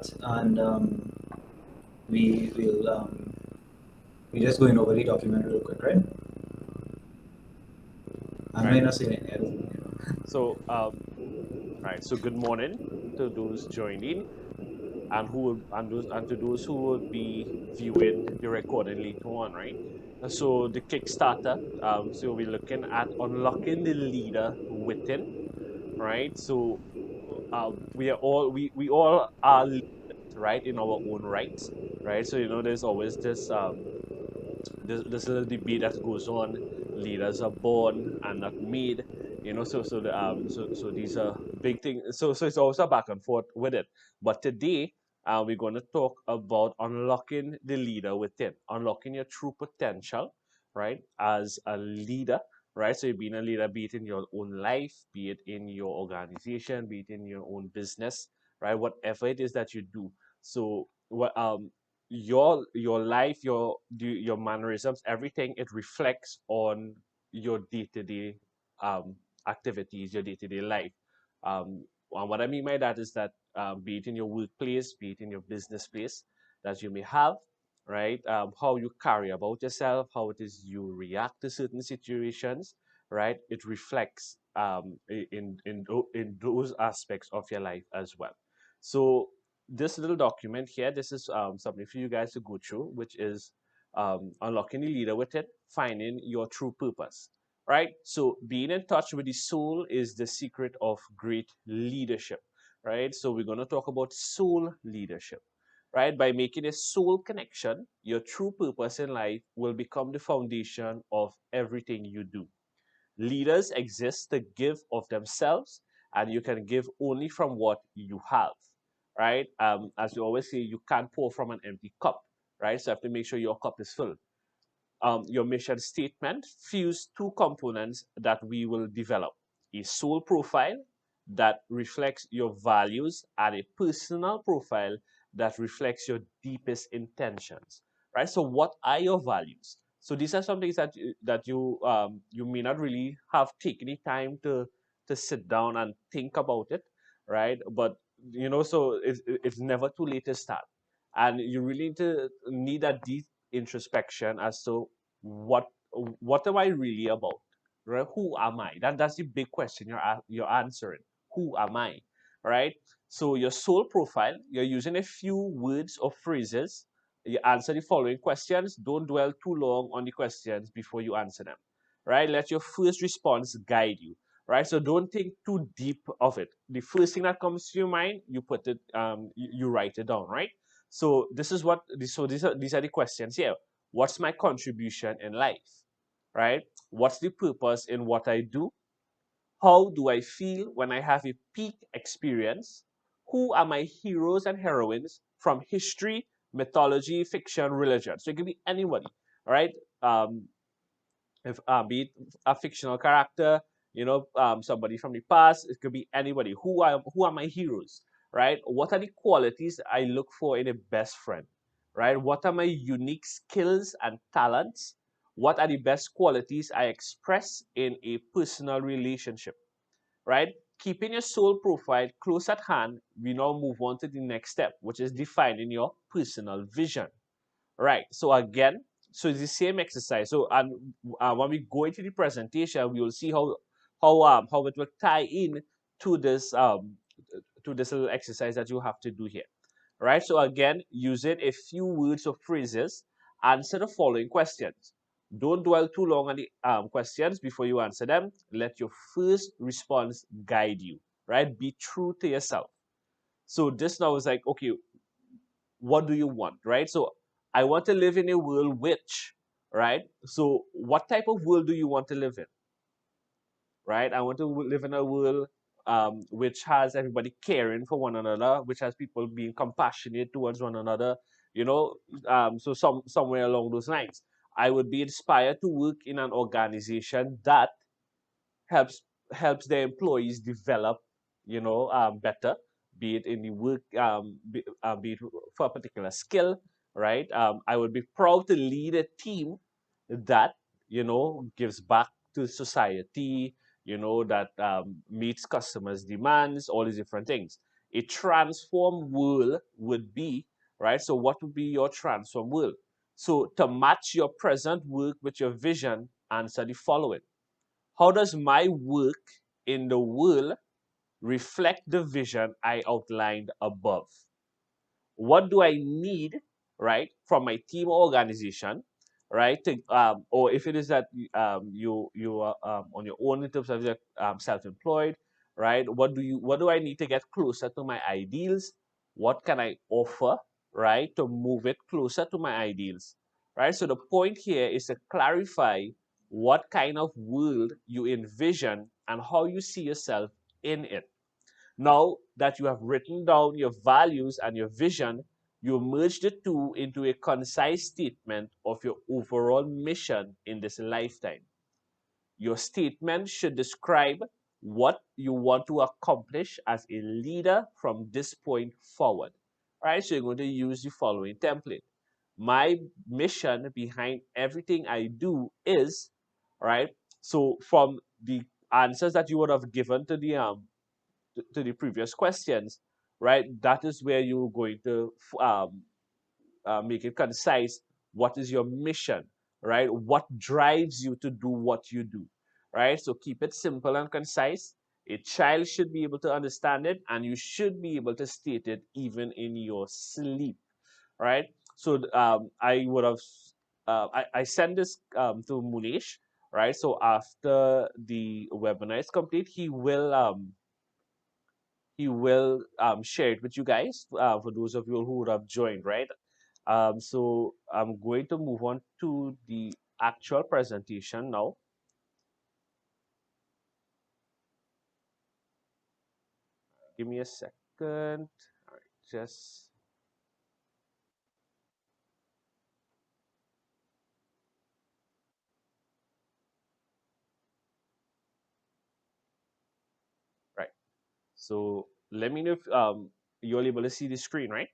start, and we will we just going over the document real quick, right? I'm Right. not saying anything. So, right. So, good morning to those joining, and to those who will be viewing the recording later on, right? So, the Kickstarter. So we're looking at unlocking the leader within, right? So, we all are leaders, right, in our own rights, right? So there's always this little debate that goes on. Leaders are born and not made. So these are big things. So it's always a back and forth with it. But today, we're going to talk about unlocking the leader within, unlocking your true potential, right? As a leader, right? So you're being a leader, be it in your own life, be it in your organization, be it in your own business, right? Whatever it is that you do. So your life, your mannerisms, everything, it reflects on your day-to-day um, activities, your day-to-day life. And what I mean by that is that be it in your workplace, be it in your business place that you may have, right? How you carry about yourself, how it is you react to certain situations, right? It reflects in those aspects of your life as well. So this little document here, this is something for you guys to go through, which is unlocking the leader with it, finding your true purpose, right? So being in touch with the soul is the secret of great leadership, right? So we're going to talk about soul leadership, right? By making a soul connection, your true purpose in life will become the foundation of everything you do. Leaders exist to give of themselves, and you can give only from what you have, right? As we always say, you can't pour from an empty cup, right? So you have to make sure your cup is full. Your mission statement fuse two components that we will develop: a soul profile that reflects your values and a personal profile that reflects your deepest intentions, right? So what are your values? So these are some things that you may not really have taken the time to sit down and think about it, right? But so it's never too late to start, and you really need a deep introspection as to what what am I really about, right? Who am I? That's the big question you're answering. Who am I, right? So your soul profile, you're using a few words or phrases. You answer the following questions. Don't dwell too long on the questions before you answer them, right? Let your first response guide you, right? So don't think too deep of it. The first thing that comes to your mind, you put it, you write it down, right? So these are the questions here. What's my contribution in life, right? What's the purpose in what I do? How do I feel when I have a peak experience? Who are my heroes and heroines from history, mythology, fiction, religion? So it could be anybody, right? Um, if Be it a fictional character, somebody from the past. It could be anybody. Who are my heroes, right? What are the qualities I look for in a best friend, right? What are my unique skills and talents? What are the best qualities I express in a personal relationship, right? Keeping your soul profile close at hand, we now move on to the next step, which is defining your personal vision. Right. So again, so it's the same exercise. So and when we go into the presentation, we will see how it will tie in to this little exercise that you have to do here. Right. So again, using a few words or phrases, answer the following questions. Don't dwell too long on the questions before you answer them. Let your first response guide you. Right. Be true to yourself. So this now is like, okay, what do you want, right? So I want to live in a world which, right? So what type of world do you want to live in, right? I want to live in a world which has everybody caring for one another, which has people being compassionate towards one another, you know. So somewhere along those lines, I would be inspired to work in an organization that helps helps their employees develop, better, be it in the work, be it for a particular skill, right? I would be proud to lead a team that gives back to society, that meets customers' demands, all these different things. A transformed world would be, right? So what would be your transformed world? So to match your present work with your vision, answer the following. How does my work in the world reflect the vision I outlined above? What do I need, right, from my team or organization, right? Or if it is that you are on your own in terms of your self-employed, right? What do I need to get closer to my ideals? What can I offer, right, to move it closer to my ideals, right? So the point here is to clarify what kind of world you envision and how you see yourself in it. Now that you have written down your values and your vision, you merge the two into a concise statement of your overall mission in this lifetime. Your statement should describe what you want to accomplish as a leader from this point forward. All right, so you're going to use the following template. My mission behind everything I do is, all right, so from the answers that you would have given to the previous questions, right? That is where you're going to make it concise. What is your mission, right? What drives you to do what you do, right? So keep it simple and concise. A child should be able to understand it, and you should be able to state it even in your sleep, right? So I would have I send this to Moonesh, right? So after the webinar is complete, he will share it with you guys for those of you who would have joined, right? So I'm going to move on to the actual presentation now. Give me a second. All right, just right. So let me know if you're able to see the screen, right?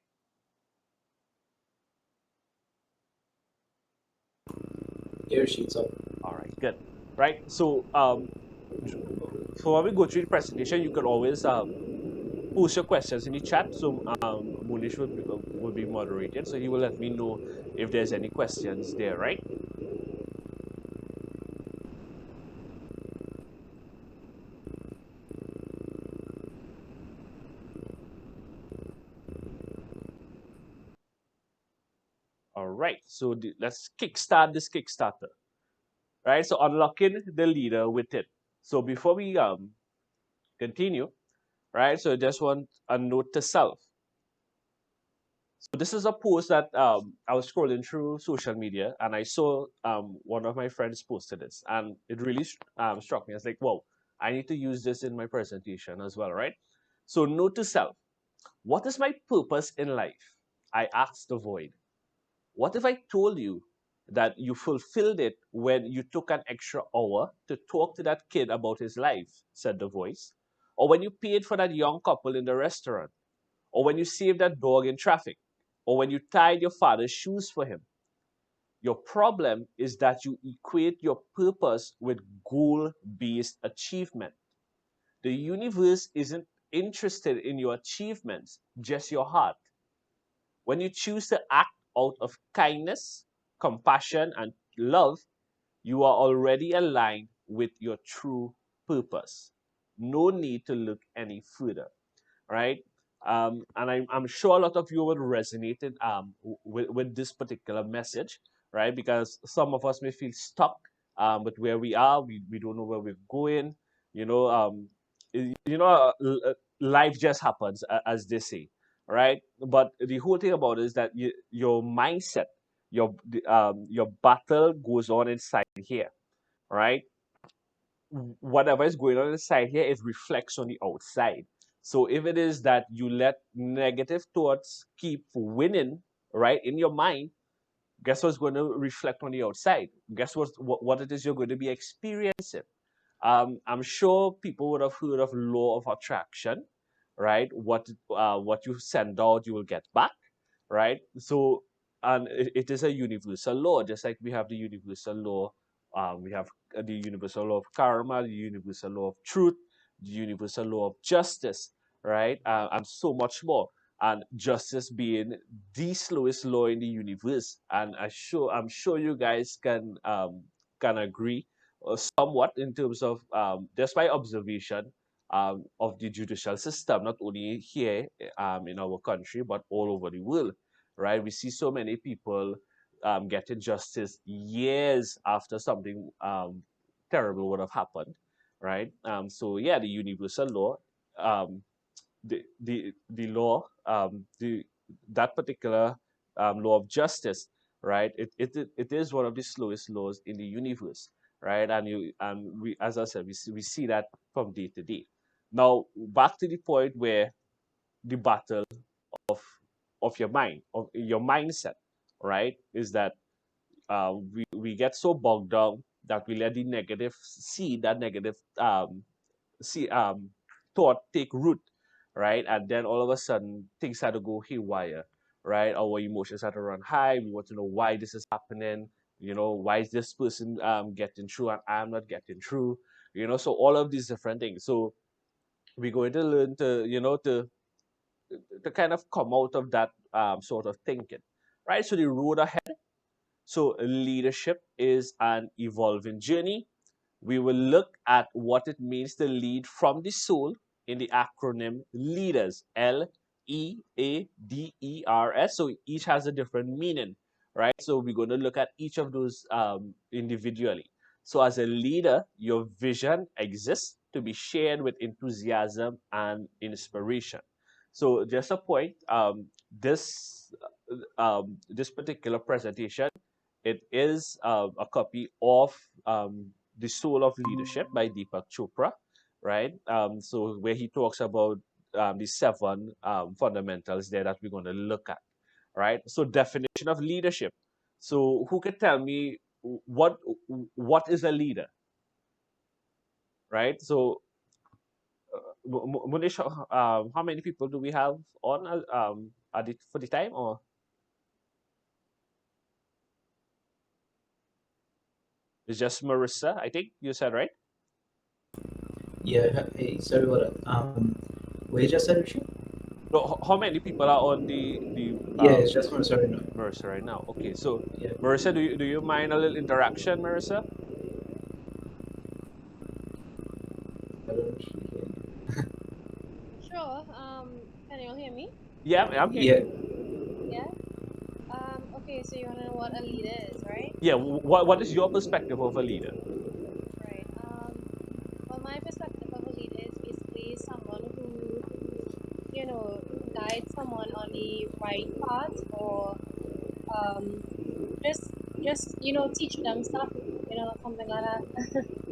Air sheets up. All right, good. Right. So so when we go through the presentation, you can always post your questions in the chat. So Moonesh will be moderated, so he will let me know if there's any questions there, right? All right, so let's kickstart this Kickstarter, right? So unlocking the leader with it. So before we continue, right? So just want a note to self. So this is a post that I was scrolling through social media and I saw one of my friends posted this, and it really struck me. I was like, whoa, I need to use this in my presentation as well, right? So note to self: what is my purpose in life? I asked the void. What if I told you that you fulfilled it when you took an extra hour to talk to that kid about his life, said the voice? Or when you paid for that young couple in the restaurant? Or when you saved that dog in traffic? Or when you tied your father's shoes for him? Your problem is that you equate your purpose with goal based achievement. The universe isn't interested in your achievements, just your heart. When you choose to act out of kindness, compassion, and love, you are already aligned with your true purpose. No need to look any further, right? And I'm sure a lot of you will resonate with this particular message, right? Because some of us may feel stuck with where we are. We don't know where we're going. You know, life just happens, as they say, right? But the whole thing about it is that your mindset, your battle goes on inside here, right? Whatever is going on inside here, it reflects on the outside. So if it is that you let negative thoughts keep winning, right, in your mind, guess what's going to reflect on the outside? Guess what it is you're going to be experiencing? I'm sure people would have heard of law of attraction, right? What you send out, you will get back, right? So, and it is a universal law, just like we have the universal law. We have the universal law of karma, the universal law of truth, the universal law of justice, right? And so much more. And justice being the slowest law in the universe. And I'm sure you guys can agree somewhat in terms of just by observation of the judicial system, not only here in our country, but all over the world, right? We see so many people getting justice years after something terrible would have happened, right? So yeah, the universal law, um, the law, that particular law of justice, right? It is one of the slowest laws in the universe, right? And we, as I said, we see that from day to day. Now back to the point where the battle of of your mind, of your mindset, right, is that we get so bogged down that we let the negative see that negative see thought take root, right? And then all of a sudden things had to go haywire, right? Our emotions had to run high. We want to know why this is happening. Why is this person getting through and I'm not getting through? So all of these different things. So we're going to learn to kind of come out of that sort of thinking, right? So the road ahead. So leadership is an evolving journey. We will look at what it means to lead from the soul in the acronym LEADERS, LEADERS. So each has a different meaning, right? So we're going to look at each of those individually. So as a leader, your vision exists to be shared with enthusiasm and inspiration. So just a point, this particular presentation, it is a copy of The Soul of Leadership by Deepak Chopra, right? So where he talks about the seven fundamentals there that we're going to look at, right? So definition of leadership. So who can tell me what is a leader, right? So Moonesh, how many people do we have on for the time, or it's just Marissa? I think you said, right? Yeah, hey, sorry about that. What you just said, Richie? No, how many people are on the Yeah, it's just for sorry, no. Marissa right now? Okay, so Yeah, Marissa, do you mind a little interaction, Marissa? I don't actually hear you. Sure. Can you all hear me? Yeah, I'm hearing Yeah, you. Yeah. Okay, so you wanna know what a leader is, right? Yeah, what is your perspective of a leader? Right. Well, my perspective of a leader is basically someone who, guides someone on the right path, or um, just teach them stuff, something like that.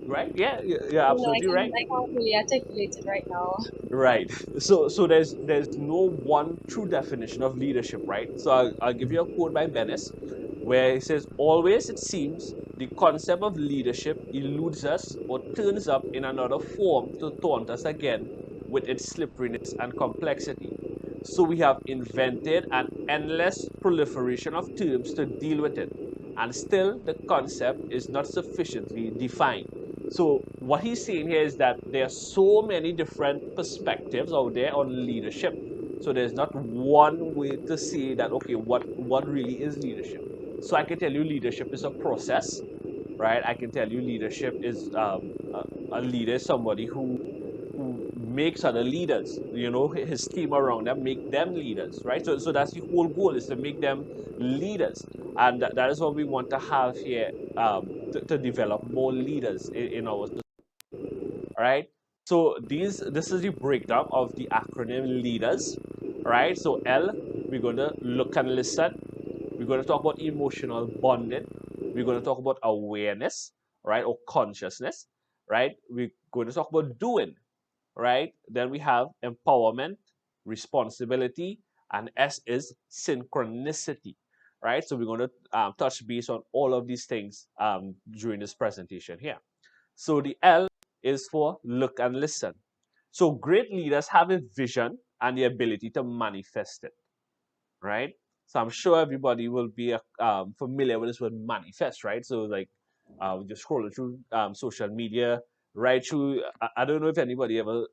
Right? Yeah, yeah, absolutely right. I can't really articulate it right now. Right. So there's no one true definition of leadership, right? So I'll give you a quote by Venice, where he says, "Always it seems the concept of leadership eludes us or turns up in another form to taunt us again with its slipperiness and complexity. So we have invented an endless proliferation of terms to deal with it, and still the concept is not sufficiently defined." So what he's saying here is that there are so many different perspectives out there on leadership. So there's not one way to say that, okay, what really is leadership. So I can tell you leadership is a process, right? I can tell you leadership is a leader is somebody who makes other leaders, his team around them, make them leaders, right? So that's the whole goal, is to make them leaders. And that is what we want to have here, to develop more leaders in our society, right? So this is the breakdown of the acronym leaders, right? So L, we're going to look and listen. We're going to talk about emotional bonding. We're going to talk about awareness, right? Or consciousness, right? We're going to talk about doing, right? Then we have empowerment, responsibility, and S is synchronicity, right? So we're going to touch base on all of these things during this presentation here. So the L is for look and listen. So great leaders have a vision and the ability to manifest it, right? So I'm sure everybody will be familiar with this word manifest, right? So like just scrolling through social media, right through. I don't know if anybody ever,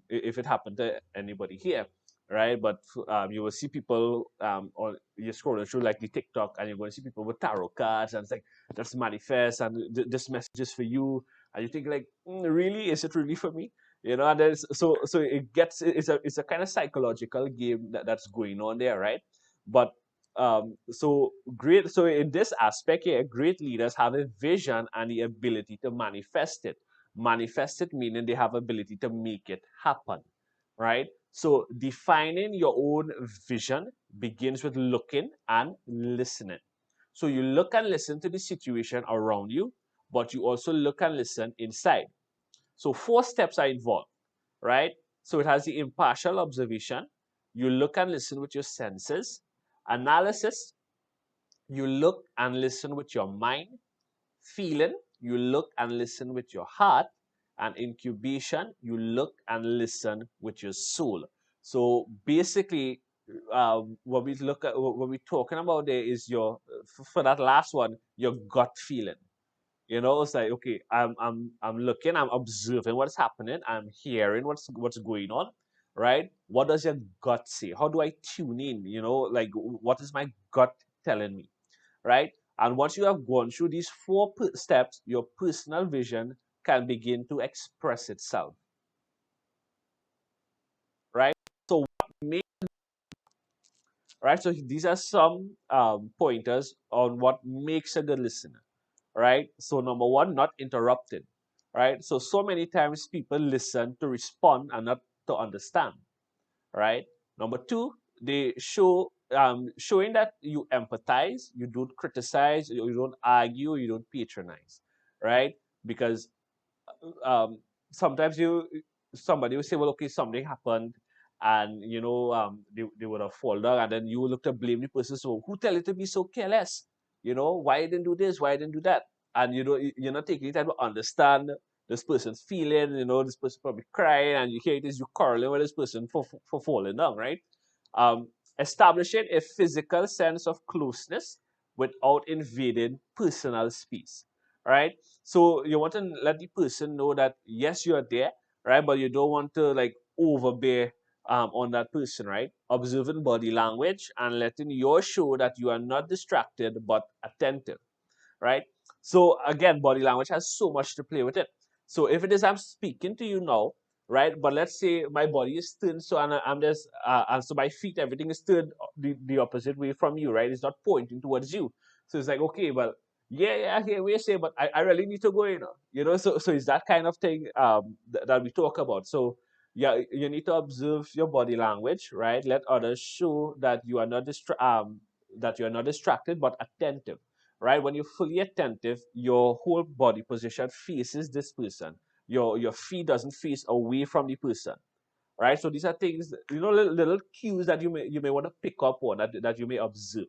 if it happened to anybody here, right? But you will see people on you're scrolling through like the TikTok, and you're going to see people with tarot cards, and it's like that's manifest, and this message is for you, and you think like, really, is it really for me? You know, and there's so it gets it's a kind of psychological game that's going on there, right? But so great. So in this aspect here, great leaders have a vision and the ability to manifest it. Manifest it meaning they have ability to make it happen, right? So defining your own vision begins with looking and listening. So you look and listen to the situation around you, but you also look and listen inside. So 4 steps are involved, right? So it has the impartial observation. You look and listen with your senses. Analysis, you look and listen with your mind. Feeling, you look and listen with your heart. And incubation, you look and listen with your soul. So basically, what we look at, what we're talking about there is your, for that last one, your gut feeling. You know, it's like, okay, I'm looking, I'm observing what's happening, I'm hearing what's going on, right? What does your gut say? How do I tune in? You know, like what is my gut telling me, right? And once you have gone through these 4 steps, your personal vision can begin to express itself, right? So what may, right? So these are some pointers on what makes a good listener, right? So number one, not interrupted, right? So many times people listen to respond and not to understand, right? Number two, they showing that you empathize, you don't criticize, you don't argue, you don't patronize, right? Because um, sometimes somebody will say, well, okay, something happened, and they would have fallen down, and then you will look to blame the person. So who tell you to be so careless? You know, why you didn't do this? Why you didn't do that? And you're not taking the time to understand this person's feeling. You know, this person probably crying, and you hear it is you quarreling with this person for falling down, right? Establishing a physical sense of closeness without invading personal space, right? So you want to let the person know that yes, you are there, right? But you don't want to like overbear on that person, right? Observing body language and letting your show that you are not distracted but attentive, right? So again, body language has so much to play with it. So if it is I'm speaking to you now, right? But let's say my body is turned, so I'm just and so my feet, everything is turned the opposite way from you, right? It's not pointing towards you. So it's like, okay, well, yeah, I hear what you say, but I really need to go, So it's that kind of thing that we talk about. So yeah, you need to observe your body language, right? Let others show that you are not distracted but attentive, right? When you're fully attentive, your whole body position faces this person. Your feet doesn't face away from the person, right? So these are things, little cues that you may want to pick up on, that you may observe,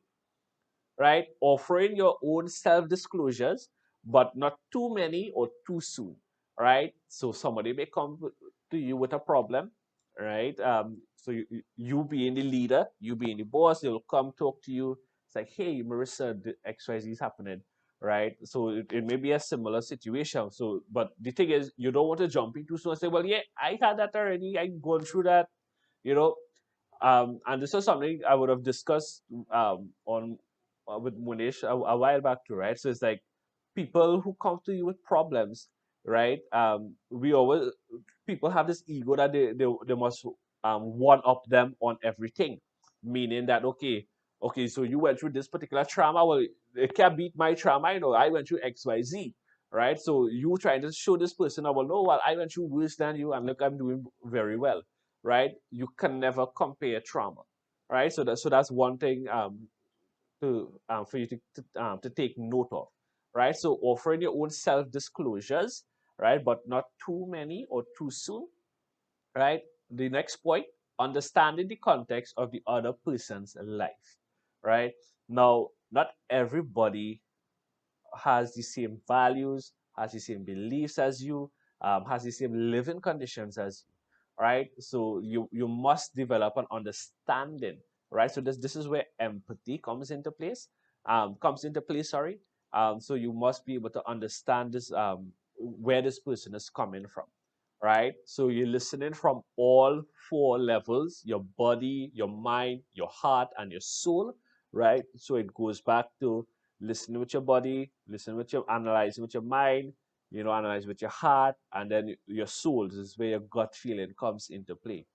right? Offering your own self disclosures, but not too many or too soon, right? So somebody may come to you with a problem, right? So you being the leader, you being the boss, they'll come talk to you. It's like, hey, Marissa, the XYZ is happening, right? So it may be a similar situation. So, but the thing is, you don't want to jump in too soon and say, well, yeah, I had that already. I've gone through that, you know, and this is something I would have discussed on with Moonesh a while back too, right? So it's like people who come to you with problems, right? We always people have this ego that they must one up them on everything, meaning that okay, so you went through this particular trauma, well, it can't beat my trauma, I went through XYZ, right? So you trying to show this person, well, no, well, I went through worse than you, and look, I'm doing very well, right? You can never compare trauma, right? So that's one thing to for you to take note of, right? So offering your own self disclosures, right, but not too many or too soon, right? The next point, understanding the context of the other person's life, right? Now, not everybody has the same values, has the same beliefs as you, has the same living conditions as you, right? So you must develop an understanding, right? So this is where empathy comes into place. Sorry. So you must be able to understand this. where this person is coming from, right? So you're listening from all four levels: your body, your mind, your heart, and your soul, right? So it goes back to listening with your body, listening with your analyzing with your mind, analyze with your heart, and then your soul. This is where your gut feeling comes into play,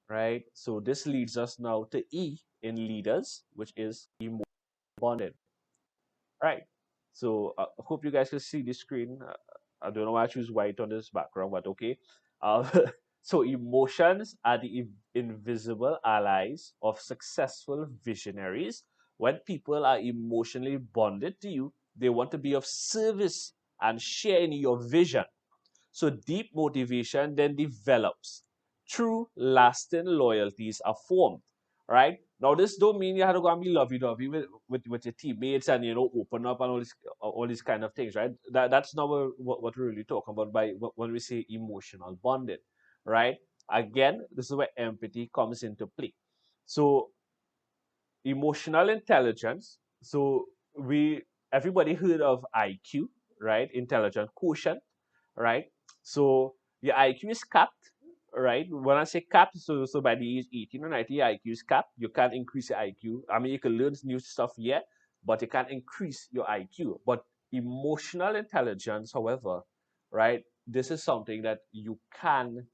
right? So this leads us now to E in leaders, which is emotion bonding, right? So I hope you guys can see the screen. I don't know why I choose white on this background, but okay. Uh, so emotions are the invisible allies of successful visionaries. When people are emotionally bonded to you, they want to be of service and share in your vision. So deep motivation then develops. True, lasting loyalties are formed. Right now, this don't mean you have to go and be lovey-dovey with your teammates and open up and all these kind of things, right? That's not what we're really talking about by when we say emotional bonding, right? Again, this is where empathy comes into play. So emotional intelligence. So we everybody heard of IQ, right? Intelligent quotient, right? So your IQ is capped, right? When I say capped, so by the age 18 or 19, your IQ is capped. You can't increase your IQ. I mean, you can learn new stuff, yeah, but you can't increase your IQ. But emotional intelligence, however, right? This is something that you can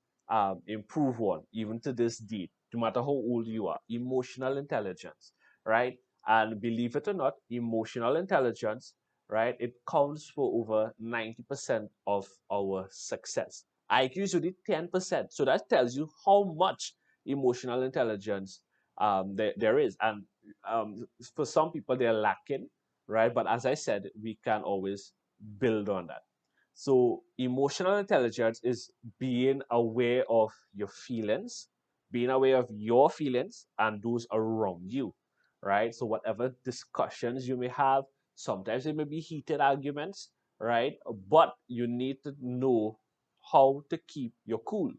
improve on even to this day, no matter how old you are. Emotional intelligence, right? And believe it or not, emotional intelligence, right? It counts for over 90% of our success. IQ is only 10%. So that tells you how much emotional intelligence there is. And for some people, they're lacking, right? But as I said, we can always build on that. So emotional intelligence is being aware of your feelings, being aware of your feelings and those around you, right? So whatever discussions you may have, sometimes it may be heated arguments, right? But you need to know how to keep your cool,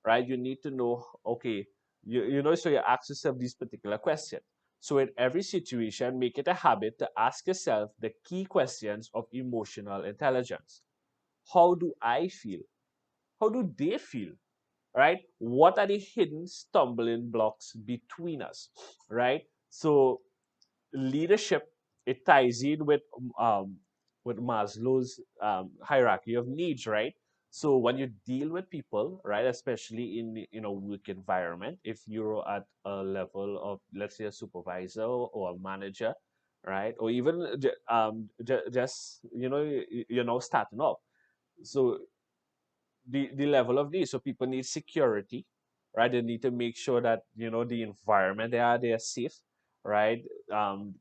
right? You need to know, okay, so you ask yourself these particular questions. So in every situation, make it a habit to ask yourself the key questions of emotional intelligence. How do I feel? How do they feel? Right? What are the hidden stumbling blocks between us? Right? So leadership, it ties in with Maslow's hierarchy of needs, right? So when you deal with people, right, especially in a work environment, if you're at a level of, let's say, a supervisor or a manager, right, or even just you're now starting up. So the level of these. So people need security, right? They need to make sure that the environment they are safe, right?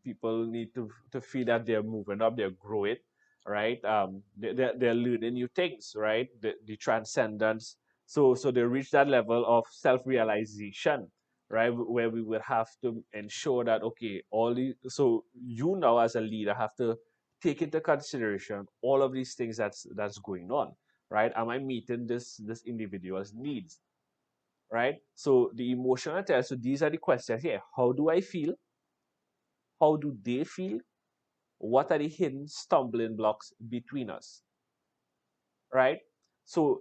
People need to feel that they're moving up, they're growing, right? They're learning new things, right? The transcendence. So they reach that level of self-realization, right? Where we would have to ensure that okay, so you now as a leader have to take into consideration all of these things that's going on, right? Am I meeting this individual's needs, right? So the emotional test. So these are the questions here. How do I feel? How do they feel? What are the hidden stumbling blocks between us, right? So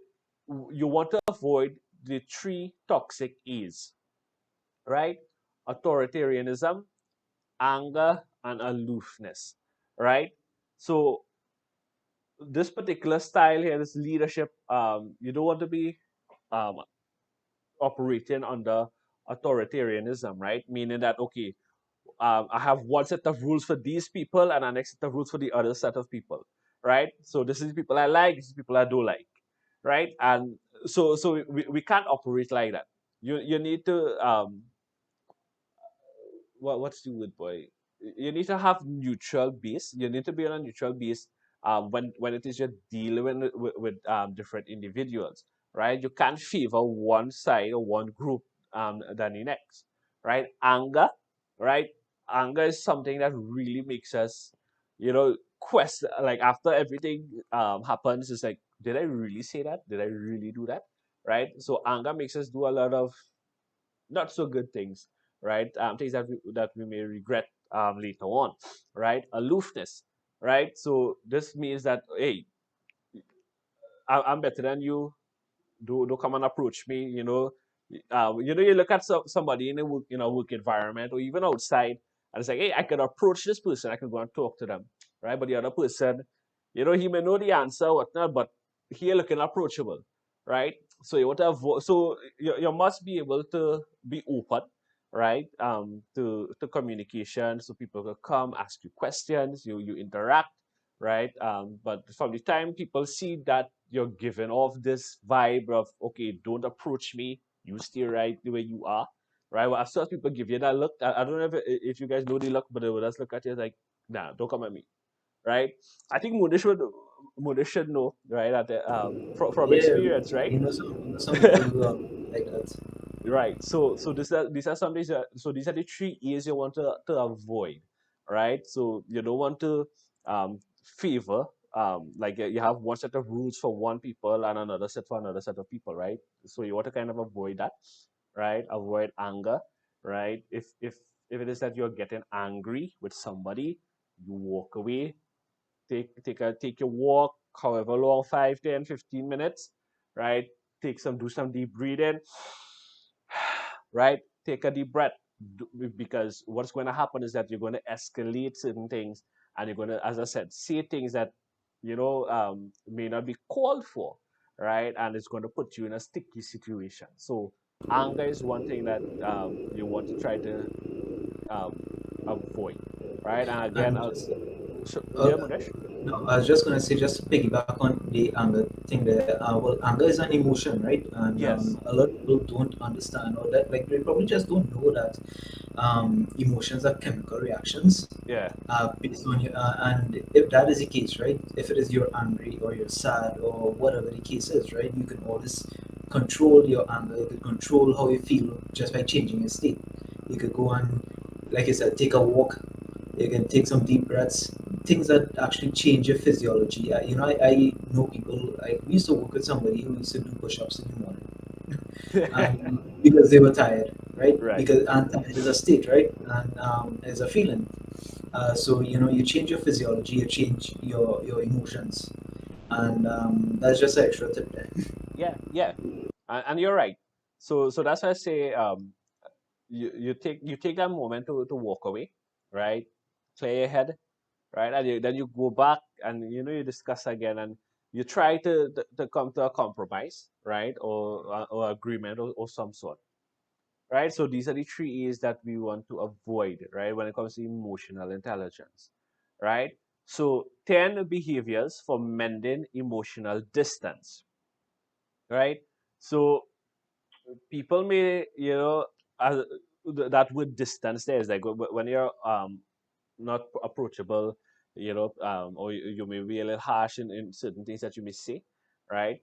you want to avoid the three toxic E's, right? Authoritarianism, anger, and aloofness, right? So this particular style here, this leadership, you don't want to be um, operating under authoritarianism, right? Meaning that, okay, I have one set of rules for these people and a next set of rules for the other set of people, right? So this is people I like, this is people I don't like, right? And so we can't operate like that. You need to what's the word, boy? You need to have neutral base. You need to be on a neutral base when it is you're dealing with different individuals, right? You can't favor one side or one group than the next, right? Anger, right? Anger is something that really makes us, question. Like after everything happens, it's like, did I really say that? Did I really do that? Right? So anger makes us do a lot of not so good things, right? Things that we may regret later on, right? Aloofness. right? So this means that, hey, I'm better than you. Do come and approach me. You look at somebody in a work environment or even outside, and it's like, hey, I could approach this person. I could go and talk to them, right? But the other person, he may know the answer, whatnot, but he looking approachable, right? So you want to avoid. So you must be able to be open, right? To communication, so people can come ask you questions. You interact, right? But from the time people see that you're giving off this vibe of, okay, don't approach me, you stay right the way you are, right? Well, as soon as people give you that look, I don't know if you guys know the look, but they will just look at you like, nah, don't come at me, right? I think Moonesh should know, right? From Yeah, experience, right? some people like that. Right. So these are some things these are the three A's you want to avoid, right? So you don't want to favor like you have one set of rules for one people and another set for another set of people, right? So you want to kind of avoid that, right? Avoid anger, right? If it is that you're getting angry with somebody, you walk away, take your walk, however long, 5, 10, 15 minutes, right? Do some deep breathing, right? Take a deep breath, because what's going to happen is that you're going to escalate certain things, and you're going to, as I said, say things that may not be called for, right? And it's going to put you in a sticky situation. So anger is one thing that you want to try to um, avoid, right? And again, And just yeah, uh, Munesh. no, I was just gonna say, just to piggyback on the anger thing there. Well, anger is an emotion, right? And Yes. a lot of people don't understand, or that like they probably just don't know that emotions are chemical reactions Yeah. based on your. And if that is the case, right? If it is you're angry or you're sad or whatever the case is, right? You can always control your anger. You can control how you feel just by changing your state. You could go and, like I said, take a walk. You can take some deep breaths, things that actually change your physiology. I know people. I used to work with somebody who used to do push-ups in the morning, and because they were tired, right? Right. Because and tired is a state, right? And is a feeling. So you change your physiology, you change your emotions, and that's just an extra tip there. Yeah. Yeah. And you're right. So that's why I say you take that moment to walk away, right? Clear your head, right? And then you go back and you discuss again, and you try to come to a compromise, right? Or agreement or some sort, right? So these are the three A's that we want to avoid, right? When it comes to emotional intelligence, right? So 10 behaviors for mending emotional distance, right? So people may, as, that word distance there is like when you're not approachable, or you may be a little harsh in certain things that you may say, right?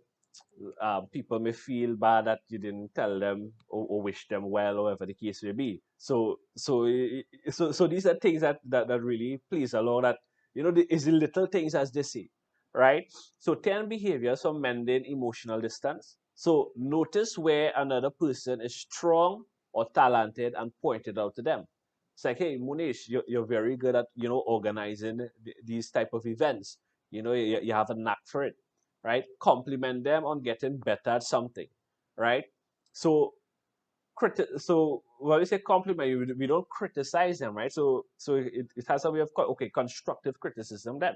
People may feel bad that you didn't tell them or wish them well, or whatever the case may be. So these are things that really please allow that, is the little things, as they say, right? So 10 behaviors for mending emotional distance. So notice where another person is strong or talented and point it out to them. It's like, hey, Moonesh, you're very good at, organizing these type of events. You have a knack for it, right? Compliment them on getting better at something, right? So so when we say compliment, we don't criticize them, right? So it has a way of okay, constructive criticism then,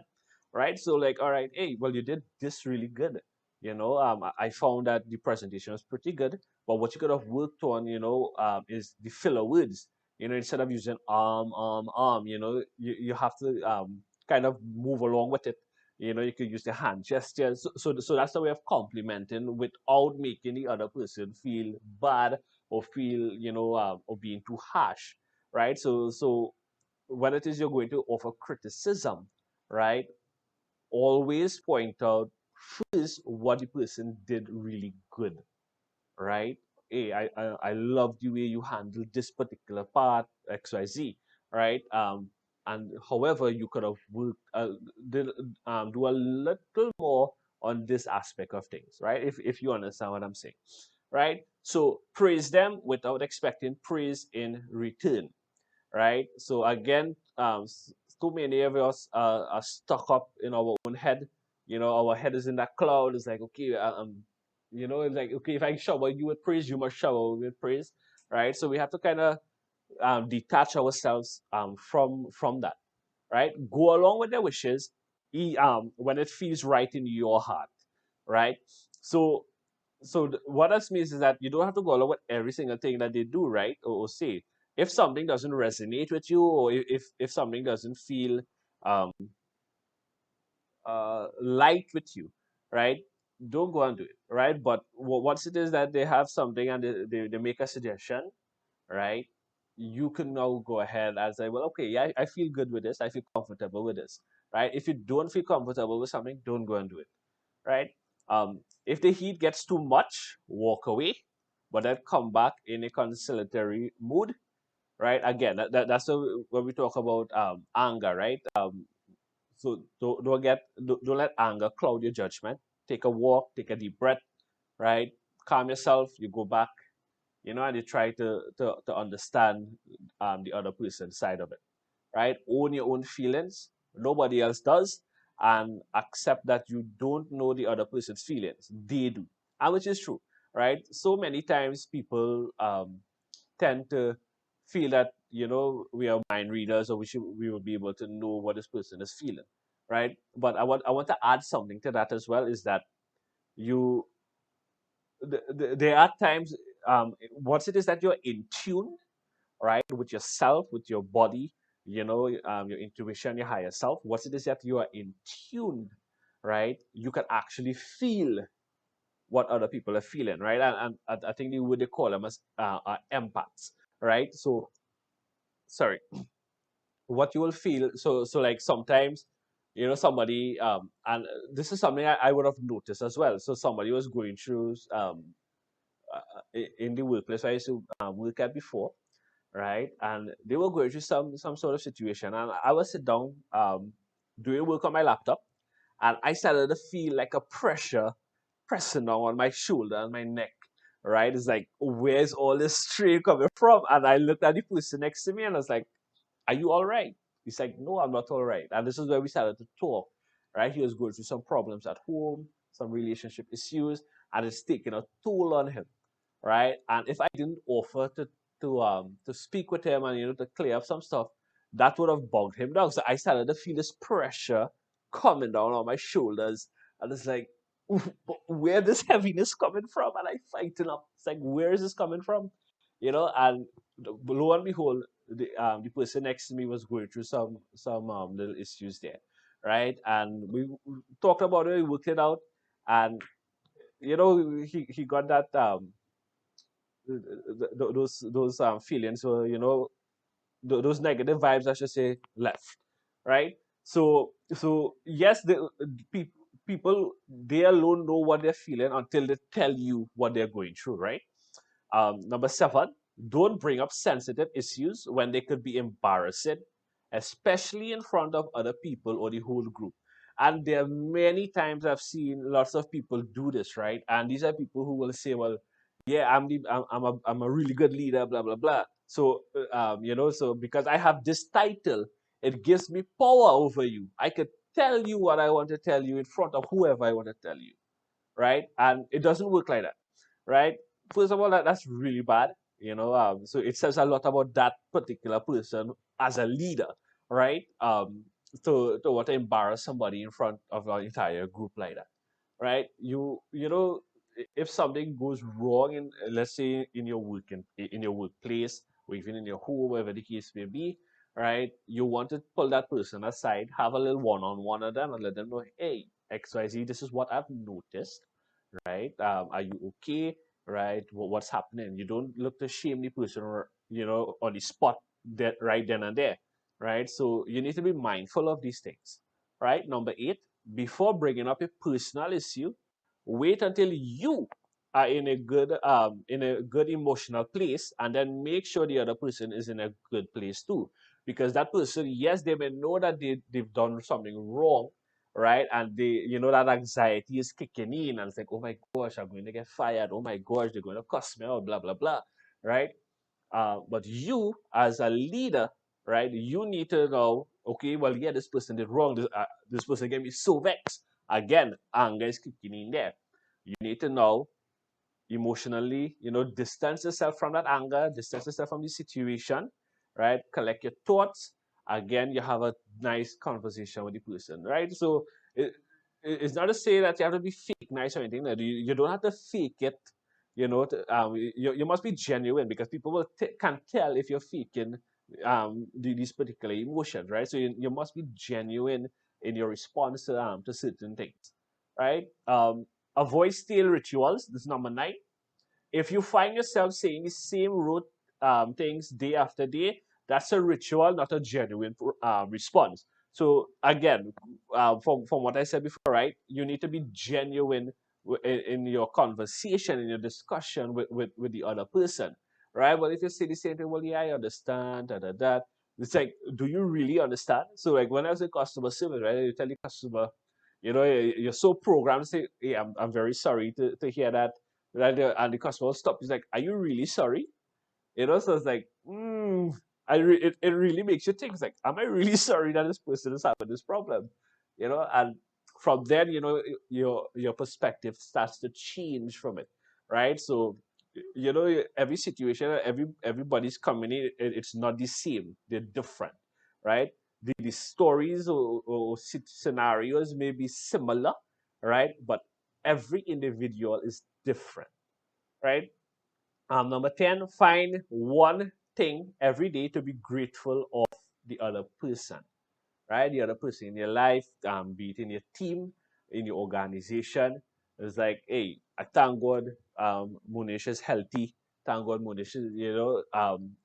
right? So like, all right, hey, well, you did this really good. I found that the presentation was pretty good, but what you could have worked on, is the filler words. Instead of using you have to kind of move along with it. You could use the hand gestures. So that's a way of complimenting without making the other person feel bad or feel, or being too harsh, right? So when it is you're going to offer criticism, right, always point out first what the person did really good, right? Hey, I love the way you handled this particular part, XYZ, right? And however, you could have worked, do a little more on this aspect of things, right? If you understand what I'm saying, right? So praise them without expecting praise in return, right? So again, too many of us are stuck up in our own head. Our head is in that cloud. It's like, okay, it's like, okay, if I shower you with praise, you must shower with praise, right? So we have to kind of detach ourselves from that, right? Go along with their wishes when it feels right in your heart, right? So what that means is that you don't have to go along with every single thing that they do, right? Or say. If something doesn't resonate with you, or if something doesn't feel um, light with you, right? Don't go and do it, right? But once it is that they have something and they make a suggestion, right? You can now go ahead and say, well, okay, yeah, I feel good with this. I feel comfortable with this, right? If you don't feel comfortable with something, don't go and do it, right? If the heat gets too much, walk away, but then come back in a conciliatory mood, right? Again, that's when we talk about anger, right? So don't let anger cloud your judgment. Take a walk, take a deep breath, right? Calm yourself. You go back, and you try to understand the other person's side of it, right? Own your own feelings. Nobody else does, and accept that you don't know the other person's feelings. They do, and which is true, right? So many times people tend to feel that we are mind readers, or we will be able to know what this person is feeling, right? But I want to add something to that as well, is that you there are times once it is that you're in tune, right, with yourself, with your body, your intuition, your higher self, once it is that you are in tune, right, you can actually feel what other people are feeling, right? And I think they call them as empaths, right? So sorry, what you will feel, so like sometimes somebody and this is something I would have noticed as well. So somebody was going through in the workplace I used to work at before, right? And they were going through some sort of situation, and I was sit down doing work on my laptop, and I started to feel like a pressure pressing down on my shoulder and my neck. Right? It's like, where's all this strain coming from? And I looked at the person next to me and I was like, are you all right? He's like, no, I'm not all right. And this is where we started to talk, right? He was going through some problems at home, some relationship issues, and it's taking a toll on him, right? And if I didn't offer to speak with him and to clear up some stuff, that would have bogged him down. So I started to feel this pressure coming down on my shoulders, and it's like, where this heaviness coming from? And I fighting up. It's like, where is this coming from? And lo and behold, the person next to me was going through some little issues there, right? And we talked about it, we worked it out, and he got that those feelings, so those negative vibes, I should say, left, right? So yes, the people, they alone know what they're feeling until they tell you what they're going through, right? Number seven, don't bring up sensitive issues when they could be embarrassing, especially in front of other people or the whole group. And there are many times I've seen lots of people do this, right? And these are people who will say, well, yeah, I'm a really good leader, blah blah blah. So so because I have this title, it gives me power over you. I could tell you what I want to tell you in front of whoever I want to tell you, right? And it doesn't work like that, right? First of all, that's really bad, so it says a lot about that particular person as a leader, right? To want to embarrass somebody in front of an entire group like that, right? If something goes wrong in, let's say, in your in your workplace, or even in your home, wherever the case may be, right? You want to pull that person aside, have a little one-on-one with them, and let them know, hey, XYZ, this is what I've noticed, right? Are you okay? Right? What's happening? You don't look to shame the person, or on the spot, that right then and there, right? So you need to be mindful of these things, right? Number eight, before bringing up a personal issue, wait until you are in a good emotional place, and then make sure the other person is in a good place too, because that person, yes, they may know that they've done something wrong, right? And that anxiety is kicking in, and it's like, oh my gosh, I'm going to get fired. Oh my gosh, they're going to cuss me out, blah blah blah, right? But you, as a leader, right, you need to know, Okay, well, yeah, this person did wrong. This person get me so vexed. Again, anger is kicking in there. You need to know emotionally, distance yourself from that anger, distance yourself from the situation, right? Collect your thoughts. Again, you have a nice conversation with the person, right? So it's not to say that you have to be fake nice or anything. You don't have to fake it. You must be genuine, because people can tell if you're faking these particular emotions, right? So you must be genuine in your response to certain things, right? Avoid stale rituals. This is number 9. If you find yourself saying the same rote things day after day, that's a ritual, not a genuine response. So again, from what I said before, right, you need to be genuine in your conversation, in your discussion with the other person, right? But if you say the same thing, well, yeah, I understand, da da da. It's like, do you really understand? So like when I was in customer service, right, you tell the customer, you're so programmed to say, hey, I'm very sorry to hear that, right? And the customer will stop. He's like, are you really sorry? So it's like, it really makes you think. It's like, am I really sorry that this person is having this problem? And from then, your perspective starts to change from it, right? So, every situation, everybody's coming in, it's not the same. They're different, right? The stories or scenarios may be similar, right? But every individual is different, right? Number 10, find one thing every day to be grateful of the other person, right? The other person in your life, be it in your team, in your organization. It's like, hey, I thank God Moonesh is healthy. Thank God Moonesh is,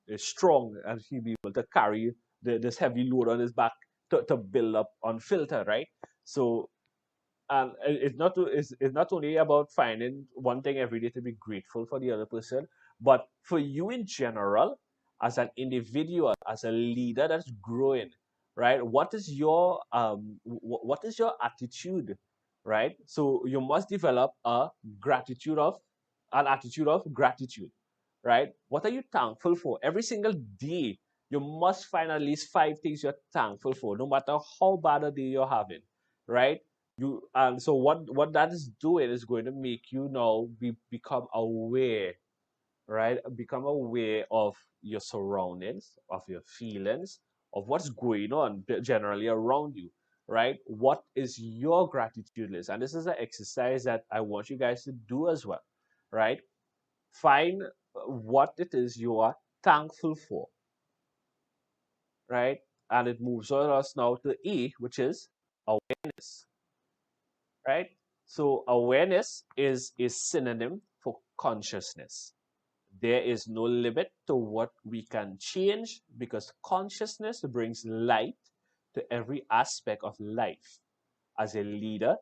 is strong, and he'll be able to carry this heavy load on his back to build up Unfiltered, right? So and it's not only about finding one thing every day to be grateful for the other person, but for you in general, as an individual, as a leader that's growing, right? What is your attitude, right? So you must develop an attitude of gratitude, right? What are you thankful for every single day? You must find at least 5 things you're thankful for, no matter how bad a day you're having, right? And so what that is doing is going to make you now become aware, right? Become aware of your surroundings, of your feelings, of what's going on generally around you, right? What is your gratitude list? And this is an exercise that I want you guys to do as well, right? Find what it is you are thankful for, right? And it moves on us now to E, which is awareness, right? So awareness is a synonym for consciousness. There is no limit to what we can change, because consciousness brings light to every aspect of life. As a leader,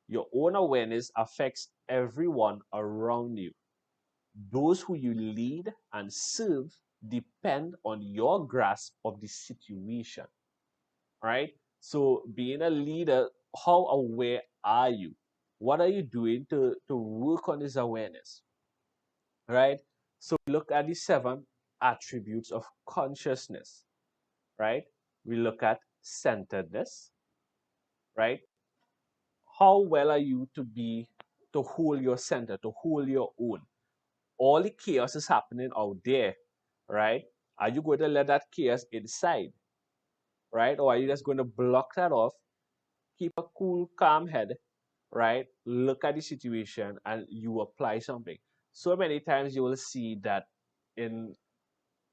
your own awareness affects everyone around you. Those who you lead and serve depend on your grasp of the situation, right? So being a leader, how aware are you? What are you doing to work on this awareness, right? So look at the 7 attributes of consciousness, right? We look at centeredness, right? How well are you to hold your center, to hold your own? All the chaos is happening out there, right? Are you going to let that chaos inside, right? Or are you just going to block that off, keep a cool, calm head, right? Look at the situation and you apply something. So many times you will see that in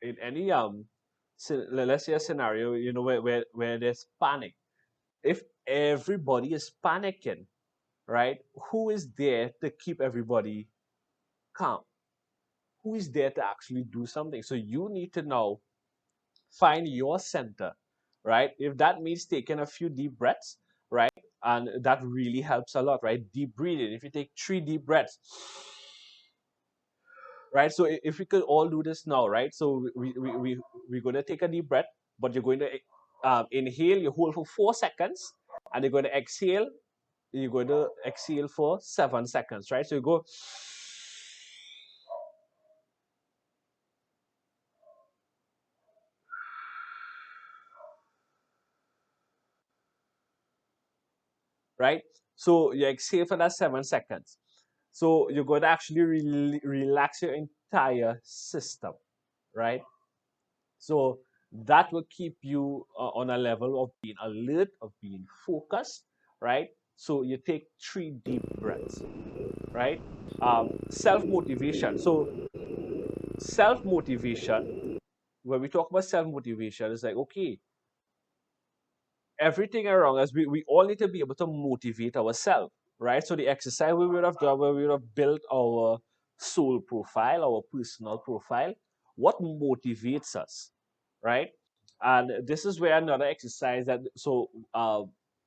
any let's say a scenario, where there's panic. If everybody is panicking, right? Who is there to keep everybody calm? Who is there to actually do something? So you need to now find your center, right? If that means taking a few deep breaths, right? And that really helps a lot, right? Deep breathing. If you take 3 deep breaths, right? So if we could all do this now, right? So we're going to take a deep breath, but you're going to inhale, you hold for 4 seconds, and you're going to exhale for 7 seconds, right? So you go, right? So you exhale for that 7 seconds. So you're going to actually relax your entire system, right? So that will keep you on a level of being alert, of being focused, right? So you take 3 deep breaths, right? Self motivation. So self motivation, when we talk about self motivation, it's like, okay, everything around us, we all need to be able to motivate ourselves, right? So the exercise we would have done, where we would have built our soul profile, our personal profile, what motivates us, right? And this is where another exercise that,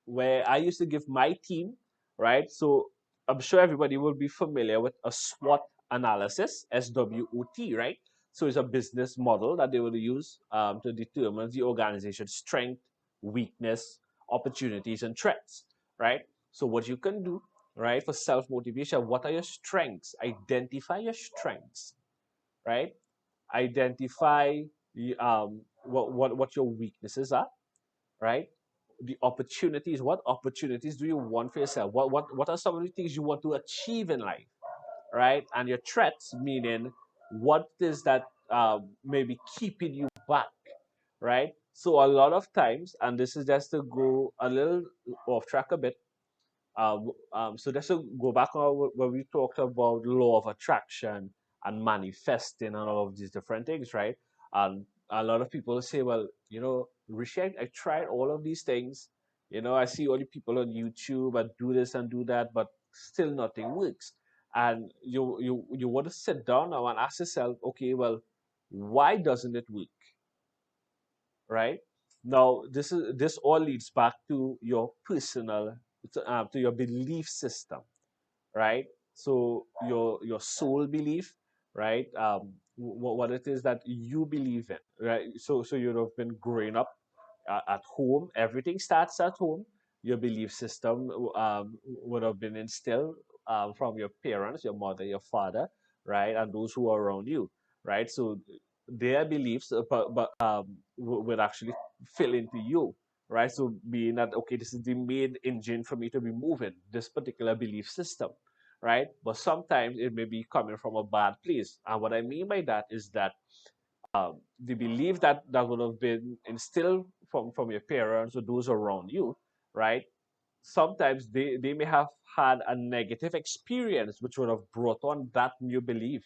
where I used to give my team, right? So I'm sure everybody will be familiar with a SWOT analysis, SWOT, right? So it's a business model that they will use to determine the organization's strength, weakness, opportunities, and threats, right? So, what you can do, right, for self motivation, what are your strengths? Identify your strengths, right? Identify what your weaknesses are, right? The opportunities. What opportunities do you want for yourself? What are some of the things you want to achieve in life, right? And your threats, meaning what is that maybe keeping you back, right? So a lot of times, and this is just to go a little off track a bit. So just to go back on where we talked about law of attraction and manifesting and all of these different things, right? And a lot of people say, well, Rishi, I tried all of these things. I see all the people on YouTube and do this and do that, but still nothing works. And you want to sit down now and ask yourself, okay, well, why doesn't it work? Right? Now, this all leads back to your personal, to your belief system, right? So your soul belief, right? What it is that you believe in, right? So you'd have been growing up at home. Everything starts at home. Your belief system would have been instilled from your parents, your mother, your father, right, and those who are around you, right? So their beliefs, would actually fill into you, right? So being that, okay, this is the main engine for me to be moving, this particular belief system, right? But sometimes it may be coming from a bad place. And what I mean by that is that the belief that would have been instilled from your parents or those around you, right? Sometimes they may have had a negative experience which would have brought on that new belief,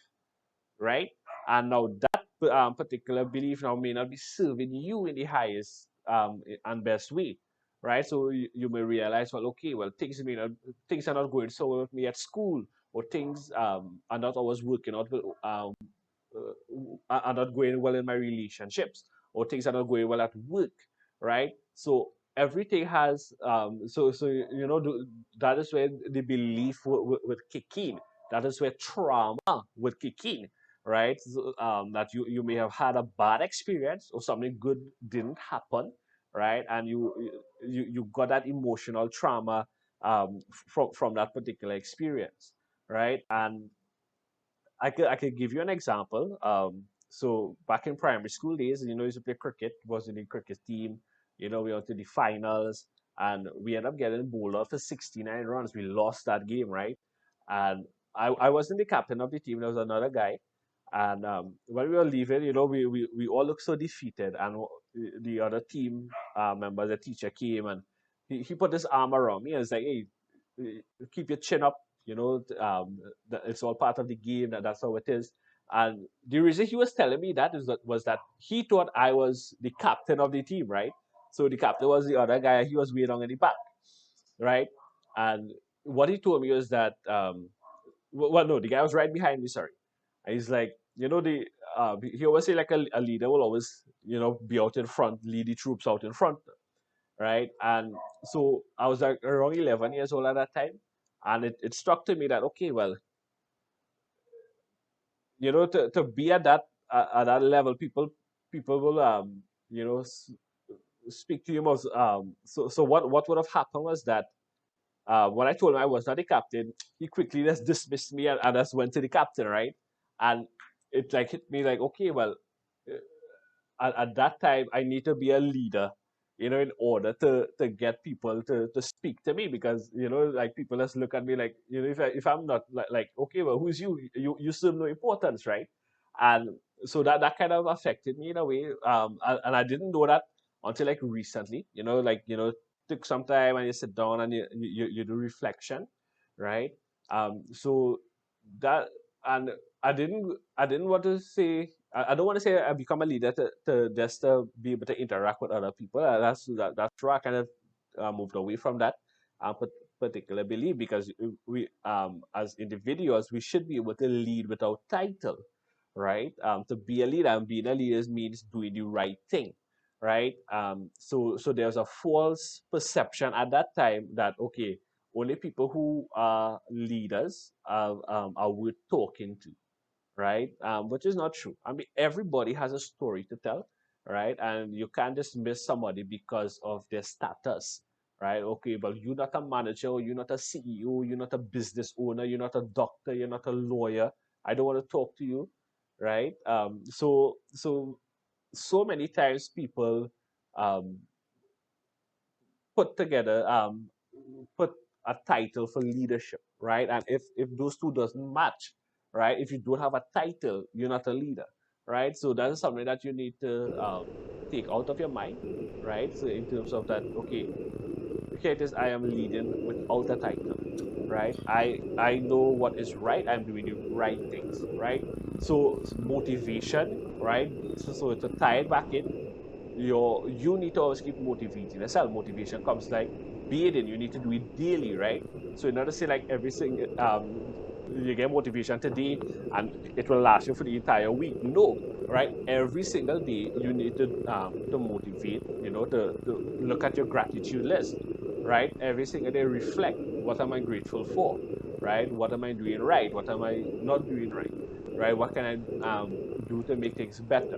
right? And now that particular belief now may not be serving you in the highest and best way, right? So you may realize, well, okay, well, things are not going so well with me at school, or things are not always working out are not going well in my relationships, or things are not going well at work, right? So everything has that is where the belief would kick in. That is where trauma would kick in, right? So, that you may have had a bad experience or something good didn't happen, right? And you got that emotional trauma from that particular experience, right? And I could give you an example. So back in primary school days, I used to play cricket, was in the cricket team. We went to the finals, and we ended up getting bowled out for 69 runs. We lost that game, right? And I wasn't the captain of the team. There was another guy. And when we were leaving, we all looked so defeated. And the other team member, the teacher came, and he put his arm around me and was like, hey, keep your chin up. It's all part of the game. That's how it is. And the reason he was telling me that was that he thought I was the captain of the team, right? So the captain was the other guy. He was way down in the back, right? And what he told me was that, well, no, the guy was right behind me. Sorry, and he's like, he always say like a leader will always, be out in front, lead the troops out in front, right? And so I was like around 11 years old at that time, and it struck to me that, okay, well, to be at that level, people will you know s- speak to you most. So what would have happened was that when I told him I was not the captain, he quickly just dismissed me, and just went to the captain, right? And it like hit me like, okay, well, at that time I need to be a leader, in order to get people to speak to me, because like people just look at me like, if I'm not like okay, well, who's you? You still no importance, right? And so that kind of affected me in a way, and I didn't know that until like recently, like took some time and you sit down and you do reflection, right? So that, and I didn't want to say, I don't want to say I become a leader to just to be able to interact with other people. That's where I kind of moved away from that particular belief, because we as individuals we should be able to lead without title, right? To be a leader, and being a leader means doing the right thing, right? So there's a false perception at that time that okay, only people who are leaders are worth talking to, right? Which is not true. I mean, everybody has a story to tell, right? And you can't dismiss somebody because of their status, right? Okay, but you're not a manager, you're not a CEO, you're not a business owner, you're not a doctor, you're not a lawyer. I don't want to talk to you, right? So many times people um, put together put a title for leadership, right? And if those two doesn't match, right? If you don't have a title, you're not a leader, right? So that is something that you need to take out of your mind, right? So in terms of that, okay, here it is, I am leading without a title, right? I know what is right. I'm doing the right things, right? So motivation, right? So to tie it back in, you need to always keep motivating yourself. Motivation comes like bathing. You need to do it daily, right? So in order to say like every single you get motivation today and it will last you for the entire week. No, right? Every single day you need to motivate, to look at your gratitude list, right? Every single day reflect, what am I grateful for? Right? What am I doing right? What am I not doing right? Right? What can I do to make things better?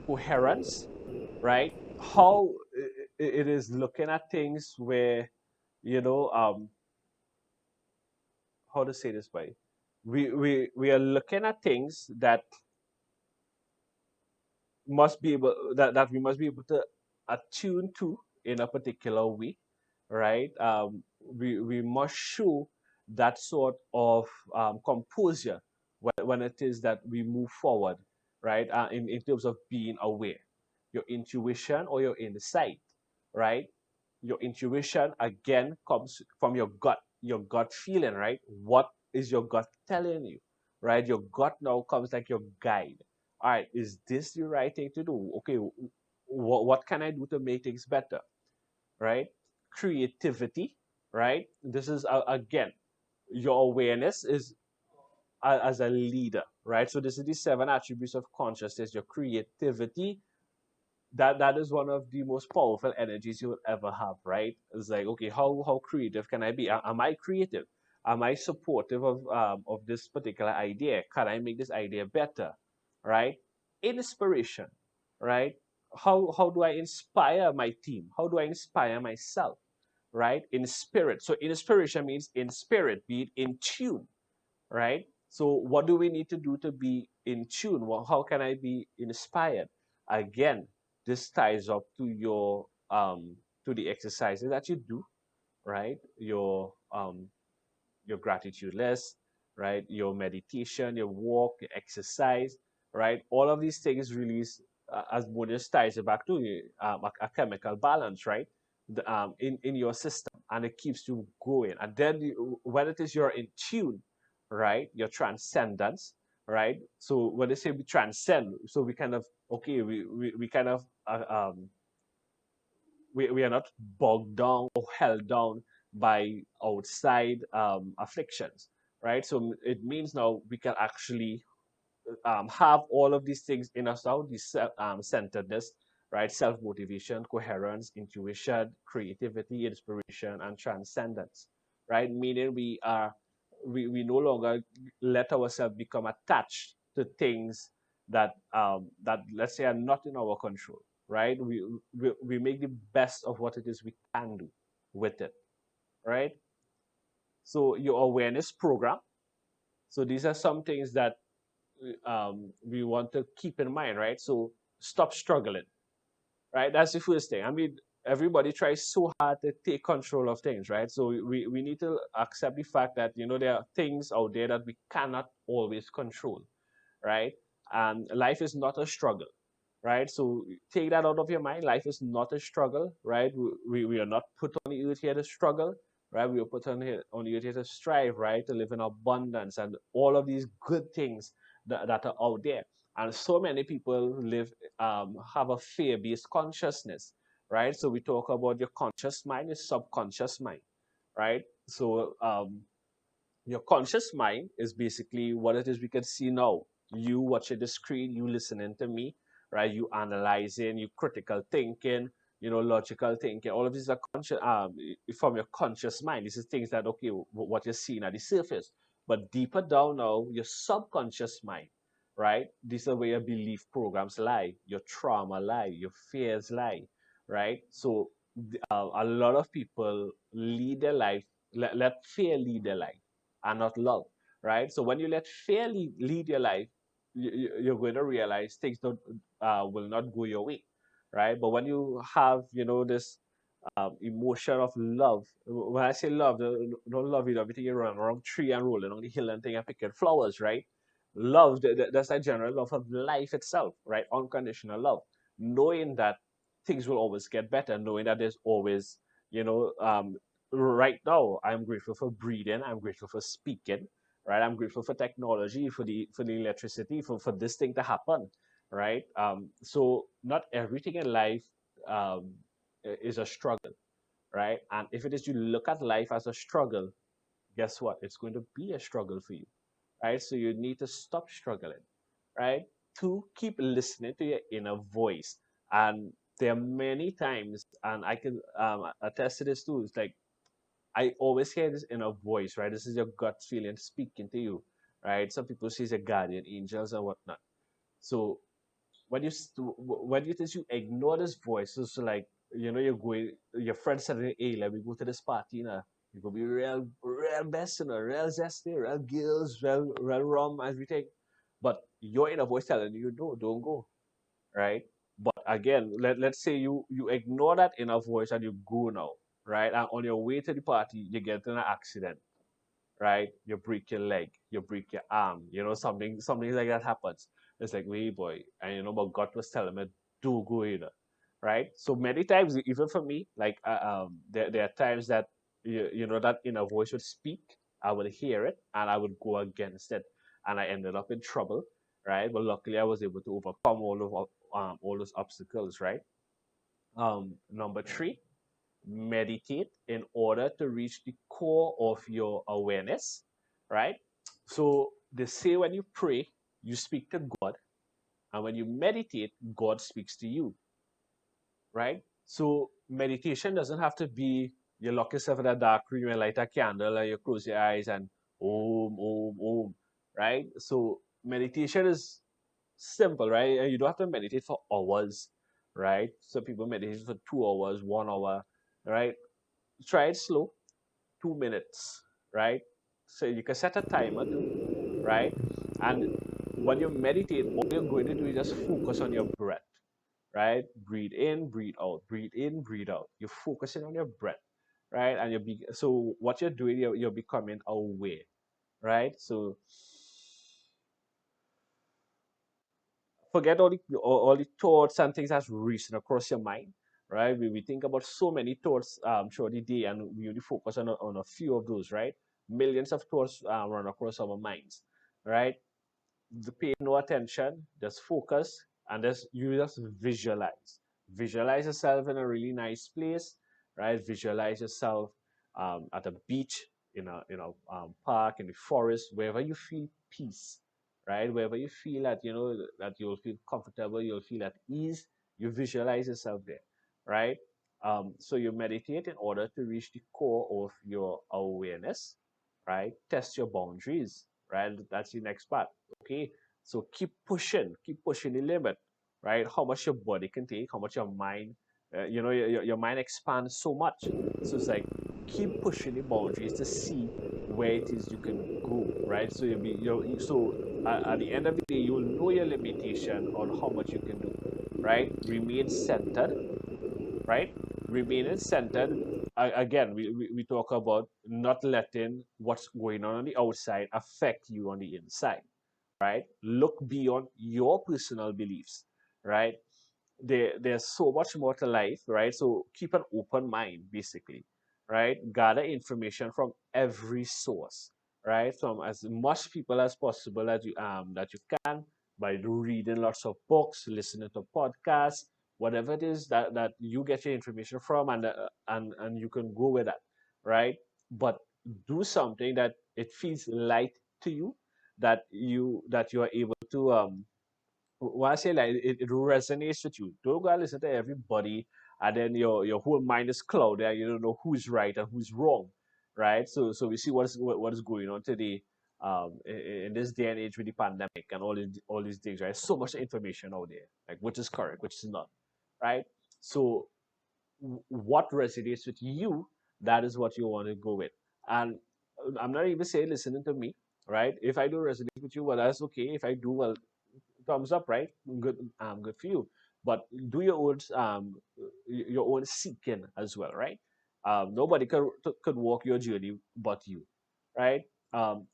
Coherence, right? How it is looking at things where, you know, um, how to say this way? We are looking at things that that we must be able to attune to in a particular way, right? We must show that sort of composure when it is that we move forward, right? In terms of being aware, your intuition or your insight, right? Your intuition again comes from your gut feeling, right? What is your gut telling you, right? Your gut now comes like your guide. All right, is this the right thing to do? Okay, what can I do to make things better, right? Creativity, right? This is again, your awareness is as a leader, right? So this is the seven attributes of consciousness. Your creativity, that is one of the most powerful energies you will ever have, right? It's like, okay, how creative can I be? Am I creative? Am I supportive of this particular idea? Can I make this idea better, right? Inspiration, right? How do I inspire my team? How do I inspire myself, right? In spirit. So inspiration means in spirit, be it in tune, right? So what do we need to do to be in tune? Well, how can I be inspired? Again, this ties up to the exercises that you do, right? Your gratitude list, right? Your meditation, your walk, your exercise, right? All of these things release, as Moonesh ties it back to a chemical balance, right? In your system, and it keeps you going. And then when it is you're in tune, right? Your transcendence, right? So when they say we transcend, so we kind of okay, we kind of we are not bogged down or held down by outside afflictions, right? So it means now we can actually have all of these things in us now, this centeredness, right? Self motivation, coherence, intuition, creativity, inspiration, and transcendence, right? Meaning we no longer let ourselves become attached to things that let's say are not in our control, right? We make the best of what it is we can do with it, right? So your awareness program. So these are some things that we want to keep in mind, right? So stop struggling, right? That's the first thing. I mean, everybody tries so hard to take control of things, right? So we need to accept the fact that, there are things out there that we cannot always control, right? And life is not a struggle, right? So take that out of your mind. Life is not a struggle, right? We are not put on the earth here to struggle, right? We are put on the earth here to strive, right? To live in abundance and all of these good things that are out there. And so many people have a fear-based consciousness, right? So we talk about your conscious mind, your subconscious mind, right? So your conscious mind is basically what it is we can see now. You watching the screen, you listening to me, right? You analyzing, you critical thinking, logical thinking. All of these are from your conscious mind. This is things that, okay, what you're seeing at the surface. But deeper down now, your subconscious mind, right? These are where your belief programs lie, your trauma lie, your fears lie, right? So a lot of people lead their life, let fear lead their life and not love, right? So when you let fear lead your life, you're going to realize things don't will not go your way, right? But when you have, this emotion of love. When I say love, don't love it, everything you run around tree and rolling on the hill and thing and picking flowers, right? Love, that's a general love of life itself, right? Unconditional love. Knowing that things will always get better, knowing that there's always, you know, um, right now, I'm grateful for breathing, I'm grateful for speaking, right? I'm grateful for technology, for the electricity, for this thing to happen, right? So not everything in life um, is a struggle, right? And if it is you look at life as a struggle, guess what? It's going to be a struggle for you, right? So you need to stop struggling, right? To keep listening to your inner voice. And there are many times, and I can attest to this too. It's like I always hear this inner voice, right? This is your gut feeling speaking to you, right? Some people say it's a guardian angels and whatnot. So when you think you ignore this voice, it's like you're going. Your friend said, "Hey, let me go to this party, You gonna be real best, real zesty, real girls, real rum, everything." But your inner voice telling you, "No, don't go." Right? But again, let's say you ignore that inner voice and you go now, right? And on your way to the party, you get in an accident, right? You break your leg, you break your arm, something like that happens. It's like, wait, boy, and but God was telling me, do go in, right? So many times, even for me, like there are times that that inner voice would speak, I would hear it, and I would go against it, and I ended up in trouble, right? But luckily, I was able to overcome all those obstacles, right? Number three, meditate in order to reach the core of your awareness, right? So they say when you pray, you speak to God, and when you meditate, God speaks to you, right? So meditation doesn't have to be you lock yourself in a dark room and light a candle and you close your eyes and om, right? So meditation is simple, right? And you don't have to meditate for hours, right? Some people meditate for 2 hours, 1 hour, right? Try it slow, 2 minutes, right? So you can set a timer too, right? And when you meditate, all you're going to do is just focus on your breath, right? Breathe in, breathe out, breathe in, breathe out. You're focusing on your breath, right? And so what you're doing, you're becoming aware, right? So forget all the thoughts and things that's racing across your mind, right? We think about so many thoughts throughout the day, and we only focus on a few of those, right? Millions of thoughts run across our minds, right? Pay no attention, just focus, and just visualize. Visualize yourself in a really nice place, right? Visualize yourself at a beach, in a park, in the forest, wherever you feel peace, right? Wherever you feel that that you'll feel comfortable, you'll feel at ease. You visualize yourself there, right? So you meditate in order to reach the core of your awareness, right? Test your boundaries, right? That's the next part. Okay, so keep pushing the limit, right? How much your body can take, how much your mind, your mind expands so much. So it's like keep pushing the boundaries to see where it is you can go, right? So at the end of the day, you will know your limitation on how much you can do, right? Remain centered, right? Remaining centered. Again, we talk about not letting what's going on the outside affect you on the inside, right? Look beyond your personal beliefs, right? There's so much more to life, right? So keep an open mind, basically, right? Gather information from every source, right? From as much people as possible that you can, by reading lots of books, listening to podcasts, whatever it is that you get your information from, and you can go with that, right? But do something that it feels light to you, that you are able to when I say like it resonates with you. Don't go and listen to everybody, and then your whole mind is clouded, and you don't know who's right and who's wrong, right? So we see what is going on today, in this day and age with the pandemic and all these things, right? So much information out there, like which is correct, which is not, right? So what resonates with you, that is what you want to go with. And I'm not even saying listening to me, right? If I do resonate with you, well, that's okay. If I do, well, thumbs up, right? Good for you. But do your own seeking as well, right? Nobody could walk your journey but you, right?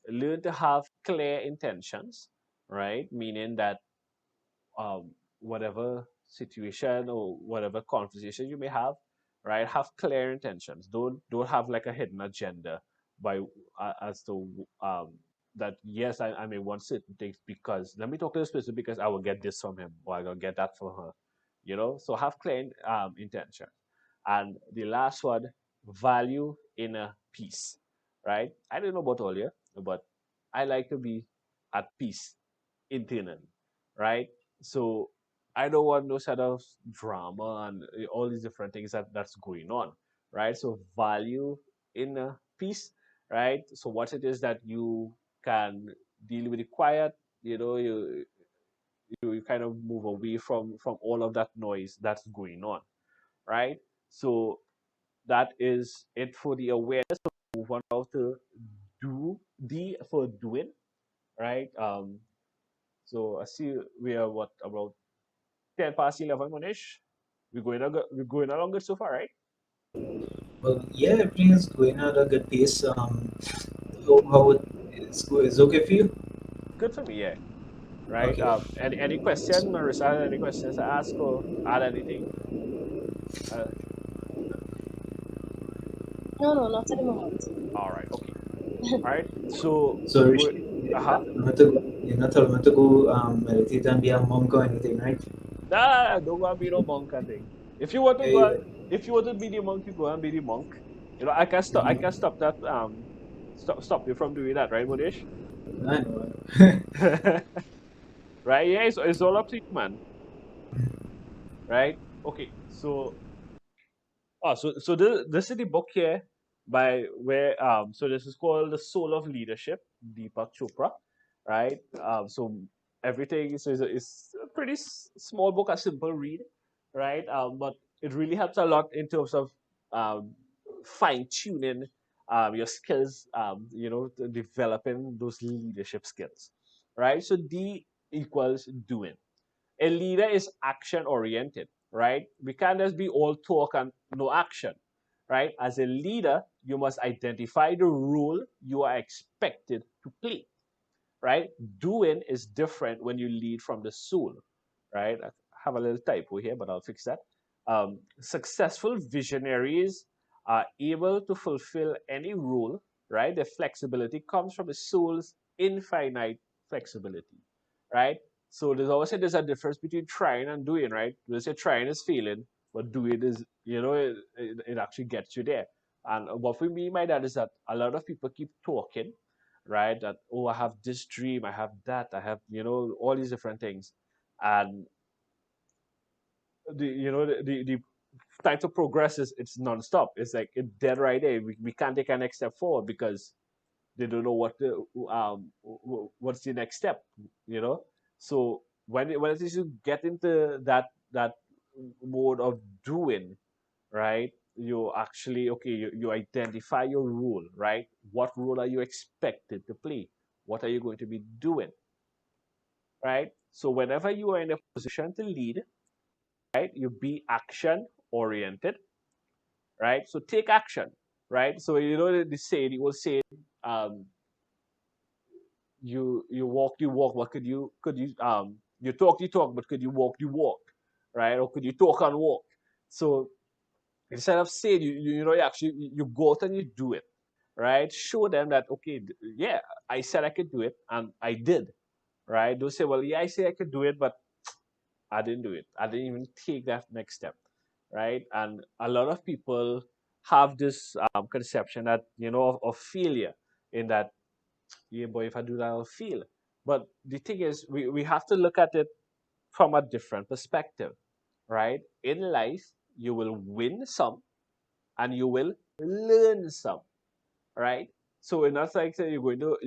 Learn to have clear intentions, right? Meaning that whatever situation or whatever conversation you may have, have clear intentions. Don't have like a hidden agenda by as to that. Yes, I may want certain things because let me talk to this person because I will get this from him or I will get that from her. So have clear intention. And the last one, value inner peace. Right? I don't know about all you, but I like to be at peace internally, right? So I don't want no sort of drama and all these different things that's going on, right? So value in peace, right? So what it is that you can deal with it quiet, you kind of move away from all of that noise that's going on, right? So that is it for the awareness. Move on now to do D for doing, right? So I see we are what about 10 past 11, Moonesh. We're going along good so far, right? Well, yeah, everything is going at a good pace. It's okay for you? Good for me, yeah. Right. Okay. Any question, Marissa? Any questions to ask or add anything? Uh, No, no, not at the moment. all right. Okay. All right. So So, we're Rishi, going. Uh-huh. you're not telling me to go meditate and be a monk or anything, right? Nah, don't go and be no monk, I think. If you want to Hey, go, if you want to be the monk, you go and be the monk. I can stop. I can stop that. Stop you from doing that, right, Moonesh? I know. Right? Yeah. It's all up to you, man. Right? Okay. So this is the book here by where so this is called The Soul of Leadership, Deepak Chopra, right? So everything is a pretty small book, a simple read, right? But it really helps a lot in terms of um, fine tuning your skills, to developing those leadership skills, right? So D equals doing. A leader is action oriented, right? We can't just be all talk and no action, right? As a leader, you must identify the role you are expected to play, right? Doing is different when you lead from the soul, right? I have a little typo here, but I'll fix that. Successful visionaries are able to fulfill any role, right? The flexibility comes from the soul's infinite flexibility, right? So there's a difference between trying and doing, right? We say trying is failing, but doing is, it actually gets you there. And what we mean by that is that a lot of people keep talking, right? That, oh, I have this dream, I have that, I have, all these different things. And the time to progress is it's nonstop. It's like it's dead right there. We can't take a next step forward because they don't know what's the next step, you know. So when it is you get into that mode of doing, right? You actually okay, you identify your role, right? What role are you expected to play? What are you going to be doing, right? So whenever you are in a position to lead, right? You be action oriented, right? So take action, right? So you know the old saying, um, you walk the walk, but you talk the talk, but could you walk the walk, right? Or could you talk and walk? So instead of saying you know you actually you go out and you do it, right? Show them that okay, yeah, I said I could do it and I did, right? Don't say, well, yeah, I say I could do it, but I didn't do it. I didn't even take that next step, right? And a lot of people have this conception that of failure, in that, yeah, boy, if I do that, I'll fail. But the thing is, we have to look at it from a different perspective, right? In life, you will win some and you will learn some, right? So in that like say you're going to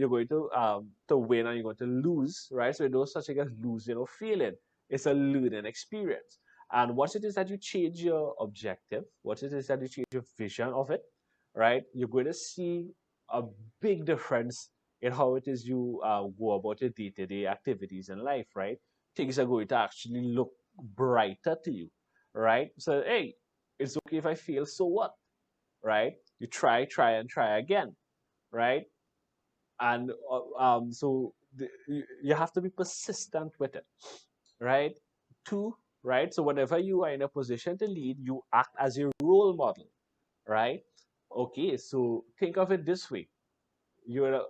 win and you're going to lose, right? So there's no such thing as losing or failing. It's a learning experience. And once it is that you change your objective, once it is that you change your vision of it, right? You're going to see a big difference in how it is you go about your day-to-day activities in life, right? Things are going to actually look brighter to you, right? So hey, it's okay if I fail, so what? Right? You try and try again, right? And you have to be persistent with it, right? Two, right? So whenever you are in a position to lead, you act as a role model, right? Okay, so think of it this way. You're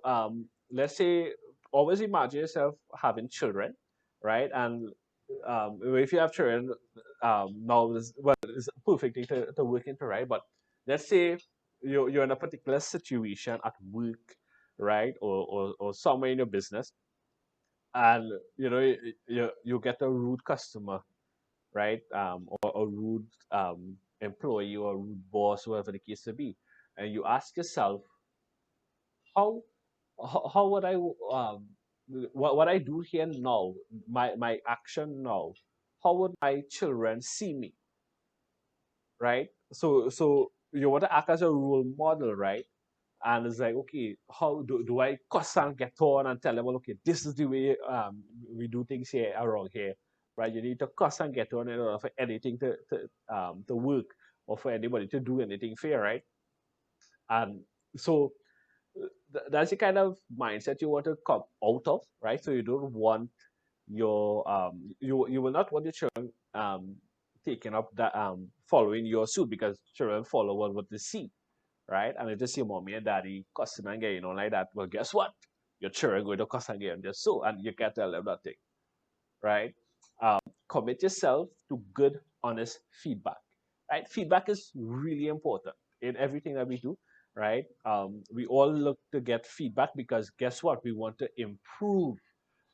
let's say, always imagine yourself having children, right? And if you have children, now it's a perfect thing to work into, right? But let's say you're in a particular situation at work, right? Or somewhere in your business, and you get a rude customer, right? Or a rude employee or a rude boss, whatever the case may be. And you ask yourself, how how would I what I do here now, my action now, how would my children see me, right? So you want to act as a role model, right? And it's like, okay, how do I cuss and get on and tell them, well, okay, this is the way we do things here around here, right? You need to cuss and get on in order for anything to work, or for anybody to do anything fair, right? And so that's the kind of mindset you want to come out of, right? So you don't want you will not want your children taking up that following your suit, because children follow what they see, right? And if they see mommy and daddy cussing and getting on like that, well, guess what? Your children going to cuss and get on their suit, and you can't tell them nothing, right? Commit yourself to good, honest feedback, right? Feedback is really important in everything that we do, right? We all look to get feedback because guess what? We want to improve,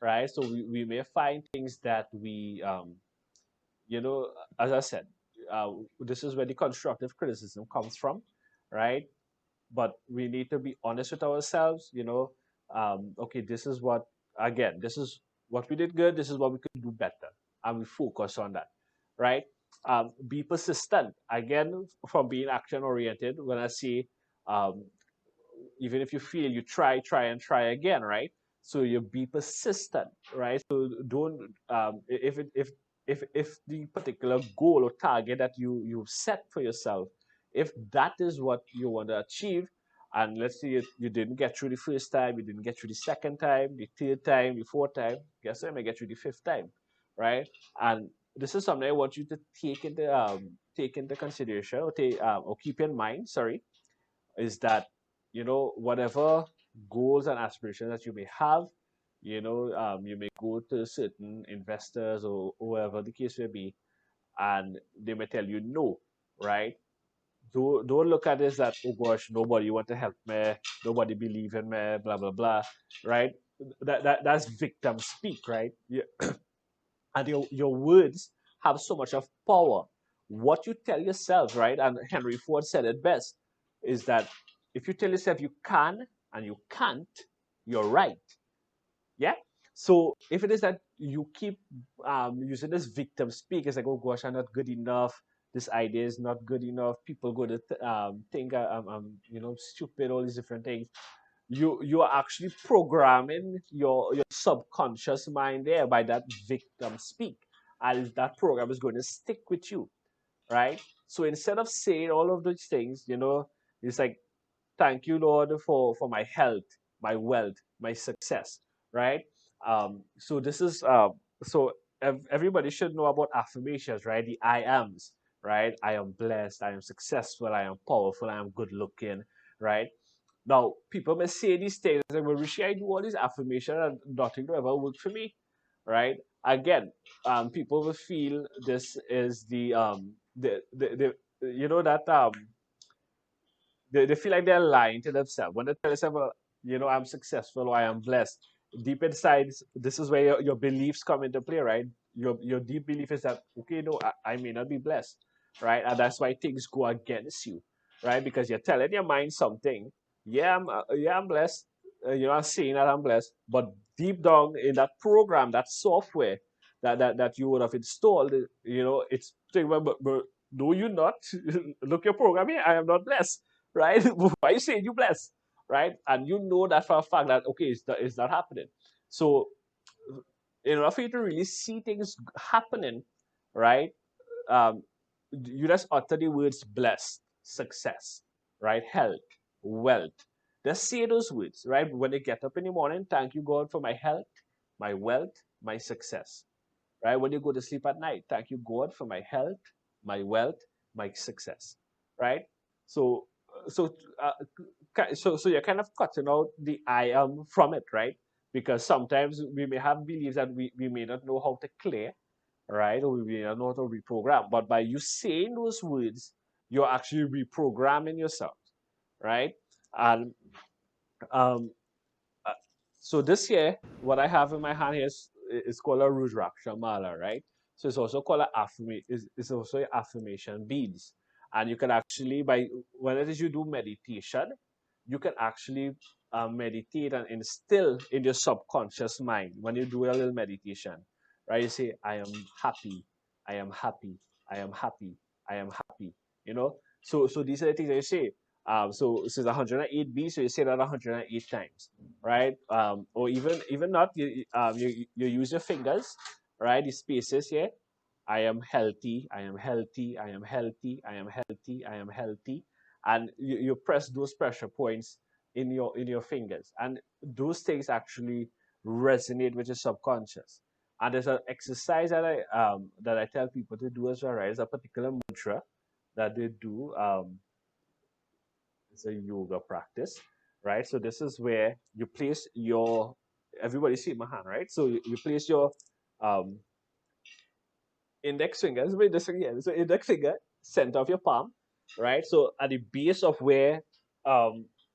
right? So we may find things that we, you know, as I said, this is where the constructive criticism comes from, right? But we need to be honest with ourselves, okay, this is what, again, this is what we did good, this is what we could do better, and we focus on that, right? Be persistent, again, from being action oriented. When I say, um, even if you fail, you try and try again, right? So you be persistent, right? So don't if the particular goal or target that you set for yourself, if that is what you want to achieve, and let's say you didn't get through the first time, you didn't get through the second time, the third time, the fourth time, guess what? You may get through the fifth time, right? And this is something I want you to take into consideration, or or keep in mind. Sorry, is that whatever goals and aspirations that you may have, you may go to certain investors or whoever the case may be, and they may tell you no, right? Don't look at this that, oh gosh, nobody want to help me, nobody believe in me, blah blah blah, right? That's victim speak, right? And your words have so much of power. What you tell yourself, right? And Henry Ford said it best, is that if you tell yourself you can and you can't, you're right. Yeah. So if it is that you keep using this victim speak, it's like, oh gosh, I'm not good enough. This idea is not good enough. People go to think I'm stupid. All these different things. You are actually programming your subconscious mind there by that victim speak. and that program is going to stick with you, right? So instead of saying all of those things, it's like, thank you, Lord, for my health, my wealth, my success, right? So this is so everybody should know about affirmations, right? The I ams, right? I am blessed, I am successful, I am powerful, I am good looking, right? Now, people may say these things and well, Rishi, I do all these affirmations and nothing will ever work for me, right? Again, people will feel this is that they feel like they're lying to themselves when they tell themselves, well, I'm successful or I am blessed. Deep inside, this is where your beliefs come into play, right? Your deep belief is that, okay, no, I may not be blessed, right? And that's why things go against you, right? Because you're telling your mind something. I'm blessed. I'm saying that I'm blessed, but deep down in that program, that software that you would have installed, it's saying, well, but no, you not. Look your program here. I am not blessed, right? Why you saying you blessed, right? And you know that for a fact that okay, it's not happening. So in order for you to really see things happening, right? Um, you just utter the words blessed, success, right? Health, wealth. Just say those words, right? When you get up in the morning, thank you, God, for my health, my wealth, my success, right? When you go to sleep at night, thank you, God, for my health, my wealth, my success, right? So, so, uh, so you're kind of cutting out the I am from it, right? Because sometimes we may have beliefs that we may not know how to clear, right? Or we may not know how to reprogram. But by you saying those words, you're actually reprogramming yourself, right? And um, uh, so this year, what I have in my hand here is called a Rudraksha Mala, right? So it's also called it's also an affirmation beads. And you can actually, by when it is you do meditation, you can actually meditate and instill in your subconscious mind when you do a little meditation, right? You say, I am happy, I am happy, I am happy, I am happy, So these are the things that you say. So it's 108 B, so you say that 108 times, right? Or even not, you use your fingers, right? The spaces here. I am healthy, I am healthy, I am healthy, I am healthy, I am healthy. And you press those pressure points in your fingers. And those things actually resonate with your subconscious. And there's an exercise that I tell people to do as well, right? There's a particular mantra that they do. It's a yoga practice, right? So this is where you place your, everybody see my hand, right? So you place your um, index finger, so index finger, center of your palm, right? So at the base of where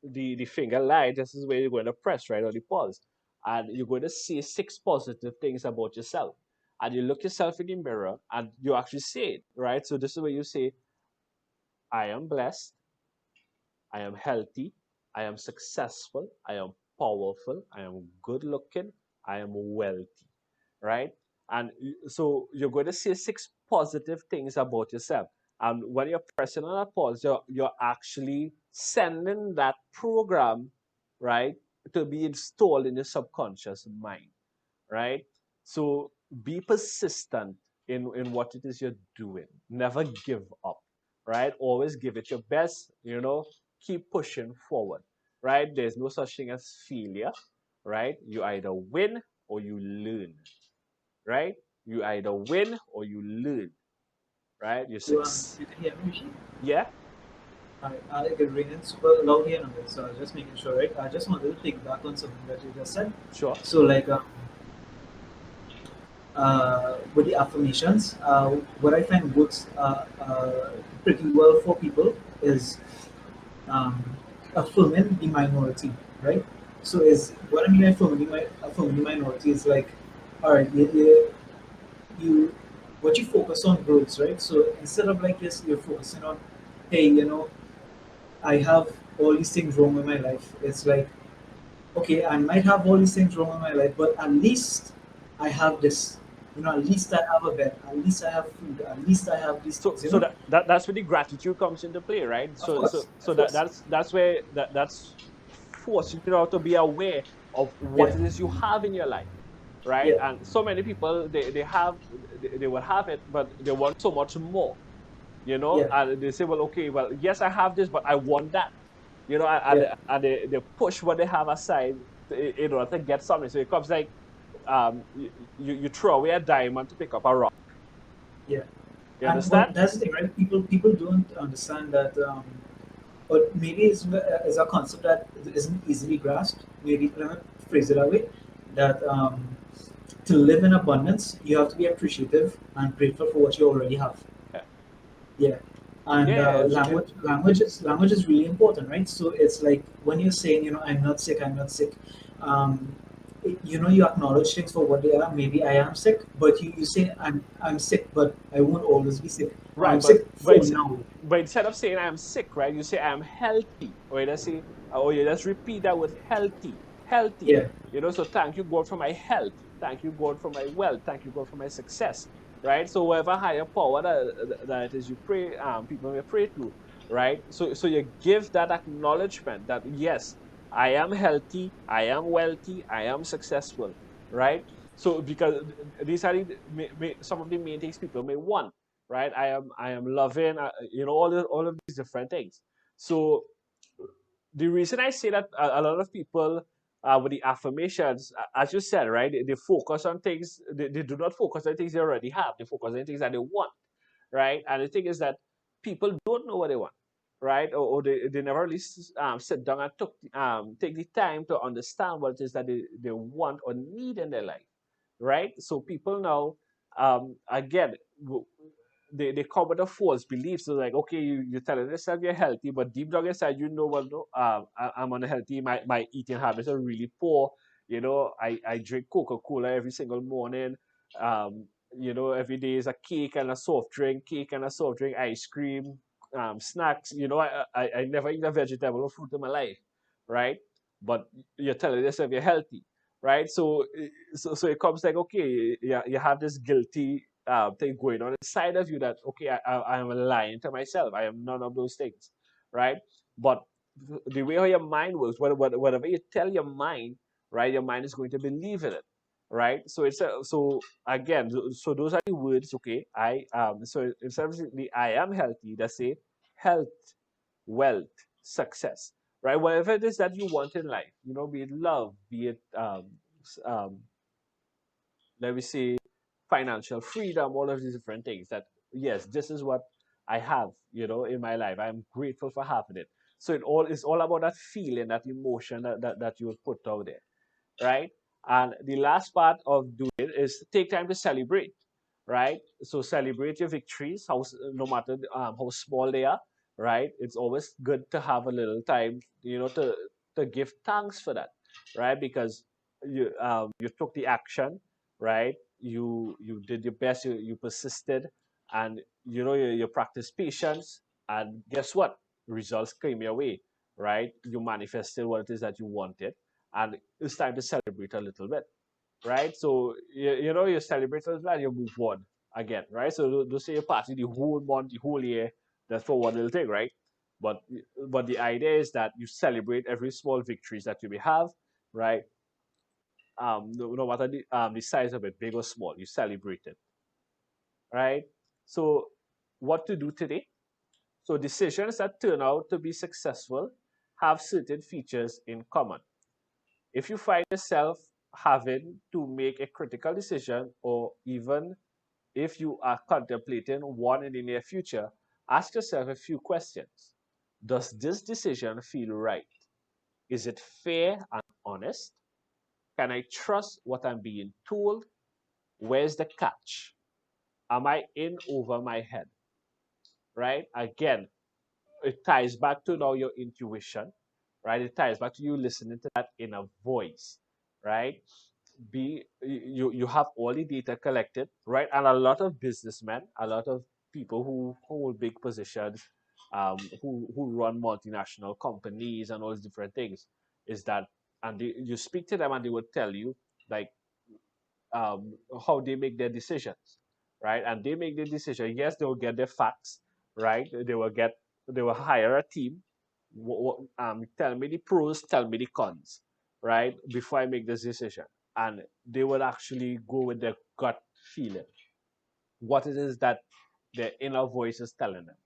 the finger lies, this is where you're going to press, right, on the pulse. And you're going to say 6 positive things about yourself. And you look yourself in the mirror and you actually say it, right? So this is where you say, I am blessed, I am healthy, I am successful, I am powerful, I am good looking, I am wealthy, right? And so you're going to say 6 positive things about yourself. And when you're pressing on a pause, you're actually sending that program, right, to be installed in your subconscious mind, right? So be persistent in what it is you're doing. Never give up, right? Always give it your best, keep pushing forward, right? There's no such thing as failure, right? You either win or you learn, right? You either win or you learn, right? You succeed. You can hear me, Rishi? Yeah, I get ringing super loud here, number, so I was just making sure, right? I just wanted to piggyback on something that you just said. sure. So, like, with the affirmations, what I find works pretty well for people is um, affirming the minority, right? So, is what I mean by affirming the minority is like, all right, you what you focus on grows, right? So instead of like this, you're focusing on, hey, I have all these things wrong in my life. It's like, okay, I might have all these things wrong in my life, but at least I have this. At least I have a bed. At least I have food. At least I have these So things. so that's where the gratitude comes into play, right? Of So so course, so of that course. that's where that's forcing you to be aware of what Yeah, it is you have in your life, right? Yeah. And so many people they will have it, but they want so much more, Yeah. and they say, well, okay, well, yes, I have this, but I want that, and, Yeah. they push what they have aside in order to get something. So it comes like, you throw away a diamond to pick up a rock. Yeah. You And what understand? that's the thing, right? People don't understand that, or maybe it's a concept that isn't easily grasped. Maybe let me phrase it that way. That to live in abundance, you have to be appreciative and grateful for what you already have. Yeah, Yeah, and yeah, language is really important, right? So it's like when you're saying, I'm not sick, I'm not sick. You acknowledge things for what they are. Maybe I am sick, but you say I'm sick, but I won't always be sick. Or right. I'm but sick but for it's, now. but instead of saying I'm sick, right, you say I'm healthy, or you just say, or you just repeat that word healthy, healthy. Yeah, So thank you, God, for my health. Thank you, God, for my wealth. Thank you, God, for my success. Right. So whatever higher power that it is you pray, people may pray to, right. So you give that acknowledgement that yes, I am healthy, I am wealthy, I am successful, right. So because these are some of the main things people may want, right? I am loving, all of these different things. So the reason I say that a lot of people, with the affirmations, as you said, right, they focus on things. They do not focus on things they already have. They focus on things that they want, right? And the thing is that people don't know what they want, right? Or they never really sit down and take the time to understand what it is that they want or need in their life, right? So people now, again, they come with a false belief. So like, okay, you're telling yourself you're healthy, but deep down inside, well, no, I'm unhealthy. My eating habits are really poor. I drink Coca-Cola every single morning. Um, every day is a cake and a soft drink, ice cream, snacks. I never eat a vegetable or fruit in my life, right? But you're telling yourself you're healthy, right? So it comes like, okay, you have this guilty thing going on inside of you that, okay, I am lying to myself. I am none of those things, right? But the way how your mind works, whatever you tell your mind, right, your mind is going to believe in it, right? So again, so those are the words, okay? So instead of the I am healthy, let's say health, wealth, success, right? Whatever it is that you want in life, be it love, be it um, let me say financial freedom, all of these different things that, yes, this is what I have, in my life. I'm grateful for having it. So it's all about that feeling, that emotion that you would put out there, right? And the last part of doing it is take time to celebrate, right? So celebrate your victories, no matter how small they are, right? It's always good to have a little time, to give thanks for that, right? Because you took the action, right? You did your best, you persisted, and you practiced patience, and guess what? Results came your way, right? You manifested what it is that you wanted, and it's time to celebrate a little bit, right? So you celebrate a little and you move on again, right? So don't say you party the whole month, the whole year, that's for one little thing, right? But but the idea is that you celebrate every small victories that you may have, right? No matter the size of it, big or small, you celebrate it, right? So what to do today? So decisions that turn out to be successful have certain features in common. If you find yourself having to make a critical decision, or even if you are contemplating one in the near future, ask yourself a few questions. Does this decision feel right? Is it fair and honest? Can I trust what I'm being told? Where's the catch? Am I in over my head? Right? Again, it ties back to now your intuition, right? It ties back to you listening to that inner voice, right? You have all the data collected, right? And a lot of businessmen, a lot of people who hold big positions, who run multinational companies and all these different things, is that, and you speak to them and they will tell you, like, how they make their decisions, right? And they make their decision. Yes, they will get their facts, right? They will hire a team. Tell me the pros, tell me the cons, right? Before I make this decision. and they would actually go with their gut feeling, what it is that their inner voice is telling them,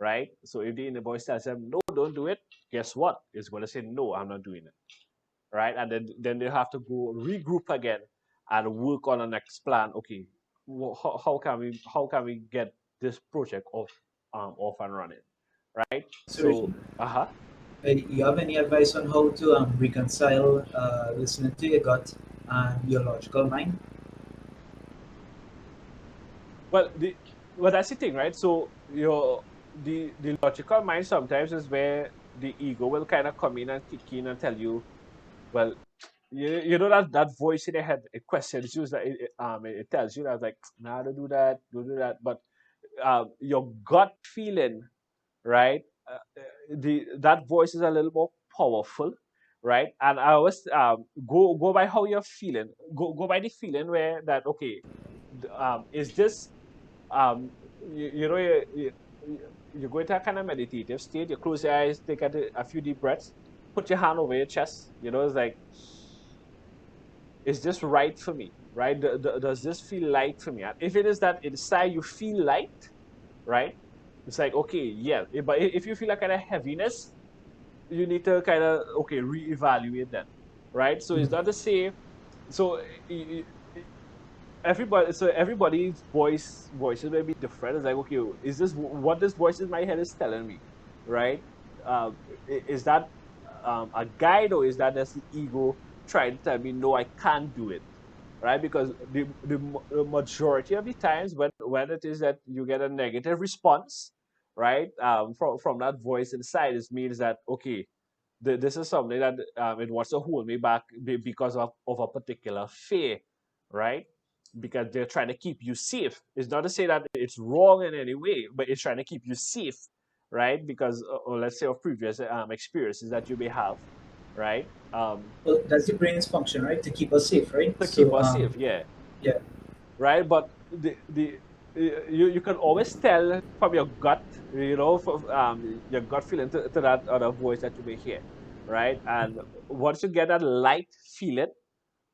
right? So if the inner voice tells them, no, don't do it, guess what? It's going to say, no, I'm not doing it, right? And then they have to go regroup again and work on a next plan. Okay, how can we get this project off and running, right? So, So, Richie, uh-huh. you have any advice on how to reconcile listening to your gut and your logical mind? Well, that's the thing, right? So the logical mind sometimes is where the ego will kind of come in and kick in and tell you, well, you know that voice in your head, it questions you, that it tells you that, like, nah, don't do that, don't do that. But your gut feeling, right? The that voice is a little more powerful, right? And I always go by how you're feeling. Go by the feeling where that, okay, is this you know you go into a kind of meditative state. You close your eyes, take a few deep breaths, put your hand over your chest. It's like, is this right for me, right? Does this feel light for me? And if it is that inside you feel light, right, it's like, okay, yeah. But if you feel a kind of heaviness, you need to kind of, okay, reevaluate that, right? So it's Mm. not the same. So everybody's voices may be different. It's like, okay, is this what this voice in my head is telling me, right? Is that a guide, or is that just the ego trying to tell me, no, I can't do it, right? Because the majority of the times when it is that you get a negative response, right, from that voice inside, it means that, okay, this is something that it wants to hold me back because of a particular fear, right? Because they're trying to keep you safe. It's not to say that it's wrong in any way, but it's trying to keep you safe, right? Because, or let's say, of previous experiences that you may have, right? Well, that's the brain's function, right? To keep us safe, right? To keep So, us safe, yeah, yeah. right? But you can always tell from your gut, from your gut feeling to that other voice that you may hear, right? And once you get that light feeling,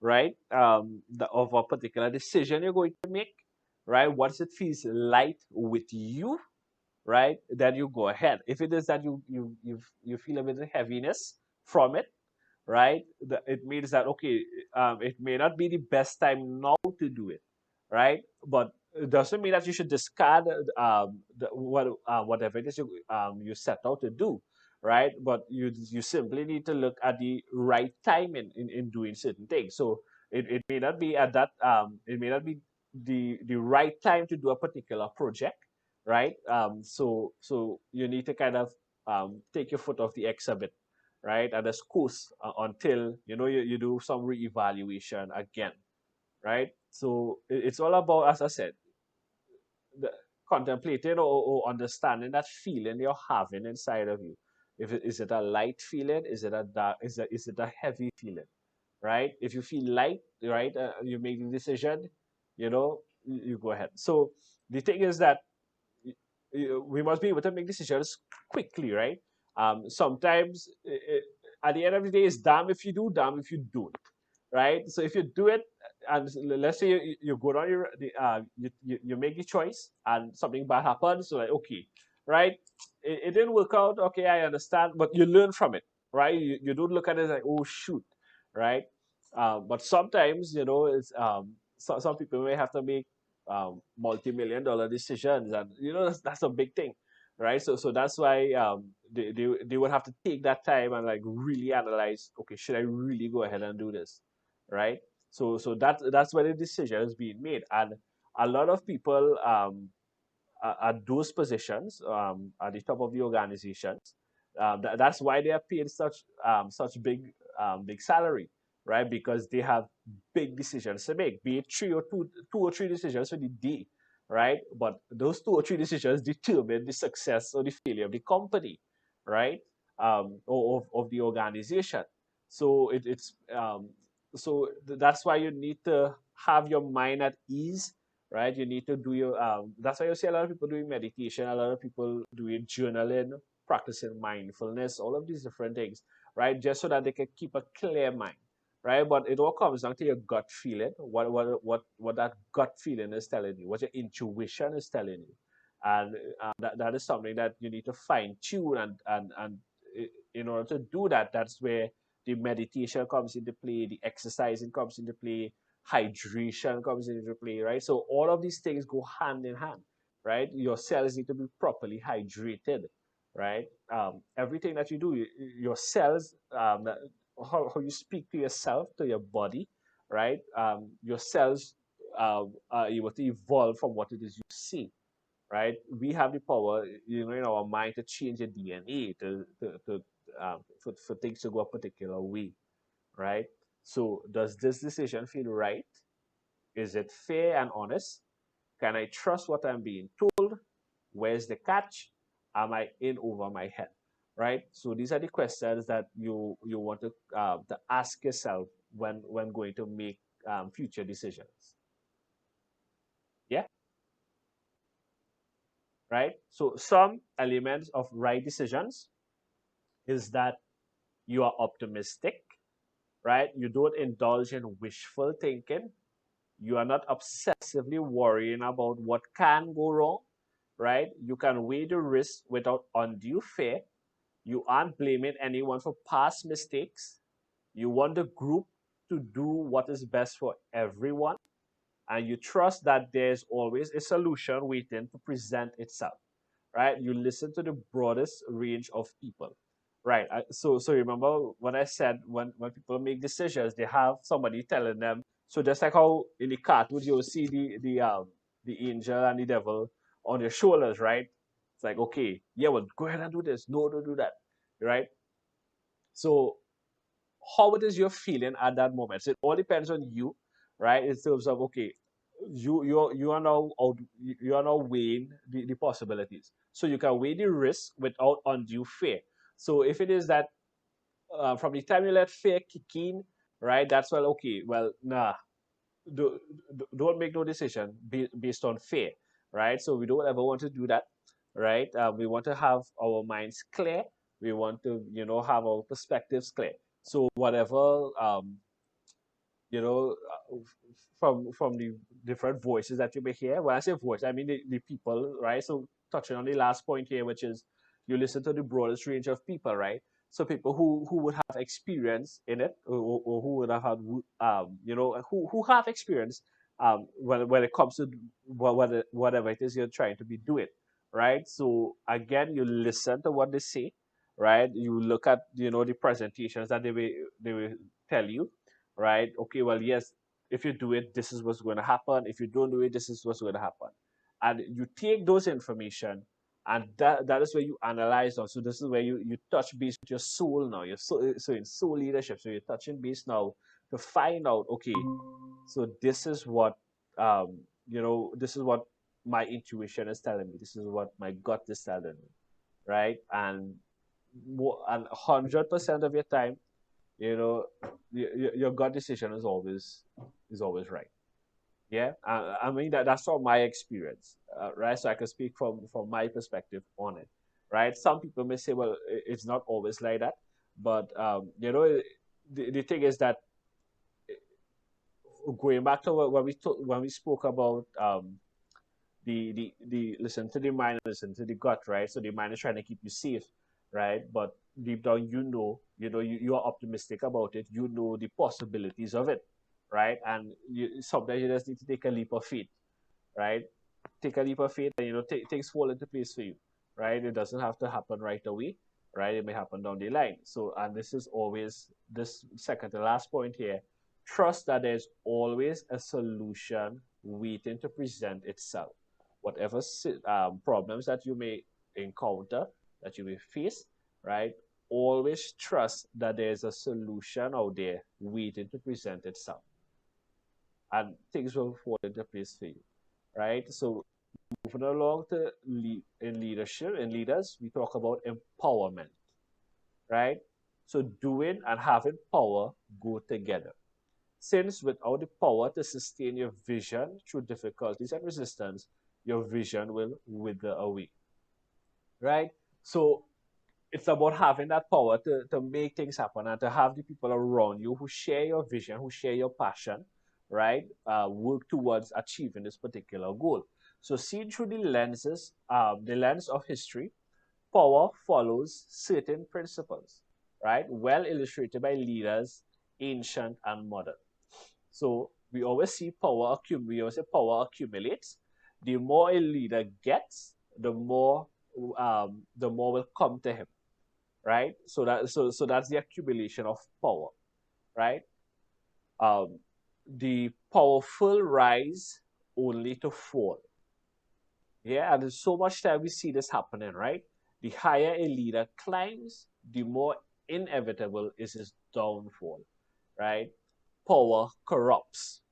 right, of a particular decision you're going to make, right? Once it feels light with you, right, then you go ahead. If it is that you feel a bit of heaviness from it, right, it means that, okay, it may not be the best time now to do it, right? But it doesn't mean that you should discard whatever it is you set out to do, right? But you simply need to look at the right time in doing certain things. So it may not be at that it may not be the right time to do a particular project, right? So you need to kind of take your foot off the exhibit, right? And just course until you do some reevaluation again, right? So it's all about, as I said, the, contemplating or understanding that feeling you're having inside of you. Is it a light feeling? Is it a dark? Is it a heavy feeling? Right? If you feel light, right, you make the decision. You go ahead. So the thing is that we must be able to make decisions quickly, right? Sometimes at the end of the day, it's damn if you do, damn if you don't, right? So if you do it, and let's say you go down you make the choice, and something bad happens, so like, okay, right? It didn't work out. Okay, I understand, but you learn from it, right? You don't look at it like, oh shoot, right? But sometimes, it's some people may have to make multi-million dollar decisions, and that's a big thing, right? So that's why they would have to take that time and, like, really analyze, okay, should I really go ahead and do this, right? So that's where the decision is being made. And a lot of people at those positions, at the top of the organizations, that's why they are paid such big salary, right? Because they have big decisions to make, be it two or three decisions for the day, right? But those two or three decisions determine the success or the failure of the company, right? Or of the organization. So that's why you need to have your mind at ease, right? You need to do your that's why you see a lot of people doing meditation, a lot of people doing journaling, practicing mindfulness, all of these different things, right? Just so that they can keep a clear mind, right? But it all comes down to your gut feeling. What that gut feeling is telling you, what your intuition is telling you, and that is something that you need to fine tune. And in order to do that, that's where the meditation comes into play, the exercising comes into play, hydration comes into play, right? So all of these things go hand in hand, right? Your cells need to be properly hydrated, right? Everything that you do, your cells, how you speak to yourself, to your body, right? Your cells are able to evolve from what it is you see, right? We have the power, in our mind to change the DNA for things to go a particular way, right? So, does this decision feel right? Is it fair and honest? Can I trust what I'm being told? Where's the catch? Am I in over my head? Right. So these are the questions that you want to ask yourself when going to make future decisions. Yeah. Right. So some elements of right decisions is that you are optimistic. Right. You don't indulge in wishful thinking. You are not obsessively worrying about what can go wrong. Right. You can weigh the risk without undue fear. You aren't blaming anyone for past mistakes. You want the group to do what is best for everyone, and you trust that there's always a solution waiting to present itself, right? You listen to the broadest range of people, right? So remember when I said when people make decisions, they have somebody telling them. So just like how in the cartoon you see the angel and the devil on your shoulders, right? It's like, okay, yeah, well, go ahead and do this. No, don't do that, right? So how it is you're feeling at that moment. So it all depends on you, right? In terms of, okay, you are now out, you are now weighing the possibilities. So you can weigh the risk without undue fear. So if it is that from the time you let fear kick in, right, that's well, okay, well, nah, do, don't make no decision based on fear, right? So we don't ever want to do that, right? We want to have our minds clear. We want to, have our perspectives clear. So whatever, from the different voices that you may hear. When I say voice, I mean the people, right? So touching on the last point here, which is you listen to the broadest range of people, right? So people who would have experience in it, or who would have had, who have experience when it comes to whatever it is you're trying to be doing, right? So again, you listen to what they say, right? You look at the presentations that they will tell you, right? Okay, well, yes, if you do it, this is what's going to happen. If you don't do it, this is what's going to happen. And you take those information, and that is where you analyze them. So this is where you touch base with your soul now. So in soul leadership, so you're touching base now to find out, okay, so this is what my intuition is telling me. This is what my gut is telling me, right? And 100% of your time, you know your gut decision is always right. Yeah, I mean that's from my experience, right? So I can speak from my perspective on it, right? Some people may say, well, it's not always like that, but the thing is that, going back to when we spoke about the listen to the mind, listen to the gut, right? So the mind is trying to keep you safe, right? But deep down, you are optimistic about it. You know the possibilities of it, right? And sometimes you just need to take a leap of faith, right? Take a leap of faith, and things fall into place for you, right? It doesn't have to happen right away, right? It may happen down the line. So, and this is always this second to last point here. Trust that there's always a solution waiting to present itself. Whatever problems that you may encounter, that you may face, right? Always trust that there's a solution out there waiting to present itself, and things will fall into place for you, right? So moving along to in leadership, in leaders, we talk about empowerment, right? So doing and having power go together. Since without the power to sustain your vision through difficulties and resistance, your vision will wither away, right? So it's about having that power to make things happen and to have the people around you who share your vision, who share your passion, right? Work towards achieving this particular goal. So seen through the lens of history, power follows certain principles, right? Well illustrated by leaders, ancient and modern. So we always see we always say power accumulates. The more a leader gets, the more will come to him, right? So that's the accumulation of power, right? Um, the powerful rise only to fall. Yeah, and there's so much time we see this happening, right? The higher a leader climbs, the more inevitable is his downfall, right? Power corrupts.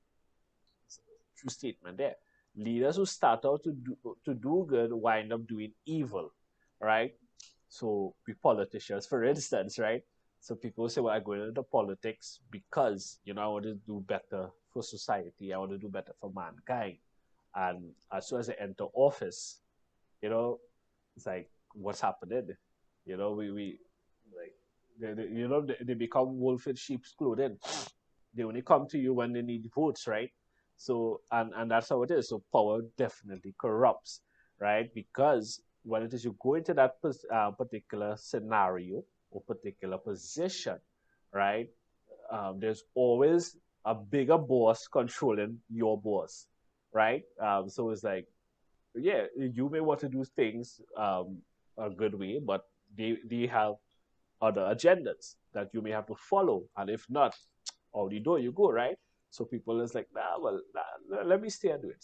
True statement there. Leaders who start out to do good wind up doing evil, right? So be politicians, for instance, right? So people say, well, I go into politics because, I want to do better for society. I want to do better for mankind. And as soon as I enter office, you know, it's like, what's happening? We like, they become wolf in sheep's clothing. They only come to you when they need votes, right? So, and that's how it is. So power definitely corrupts, right? Because when it is you go into that particular scenario or particular position, right? There's always a bigger boss controlling your boss, right? So it's like, yeah, you may want to do things a good way, but they have other agendas that you may have to follow, and if not, out the door you go, right? So people is like, nah, well, nah, let me stay and do it.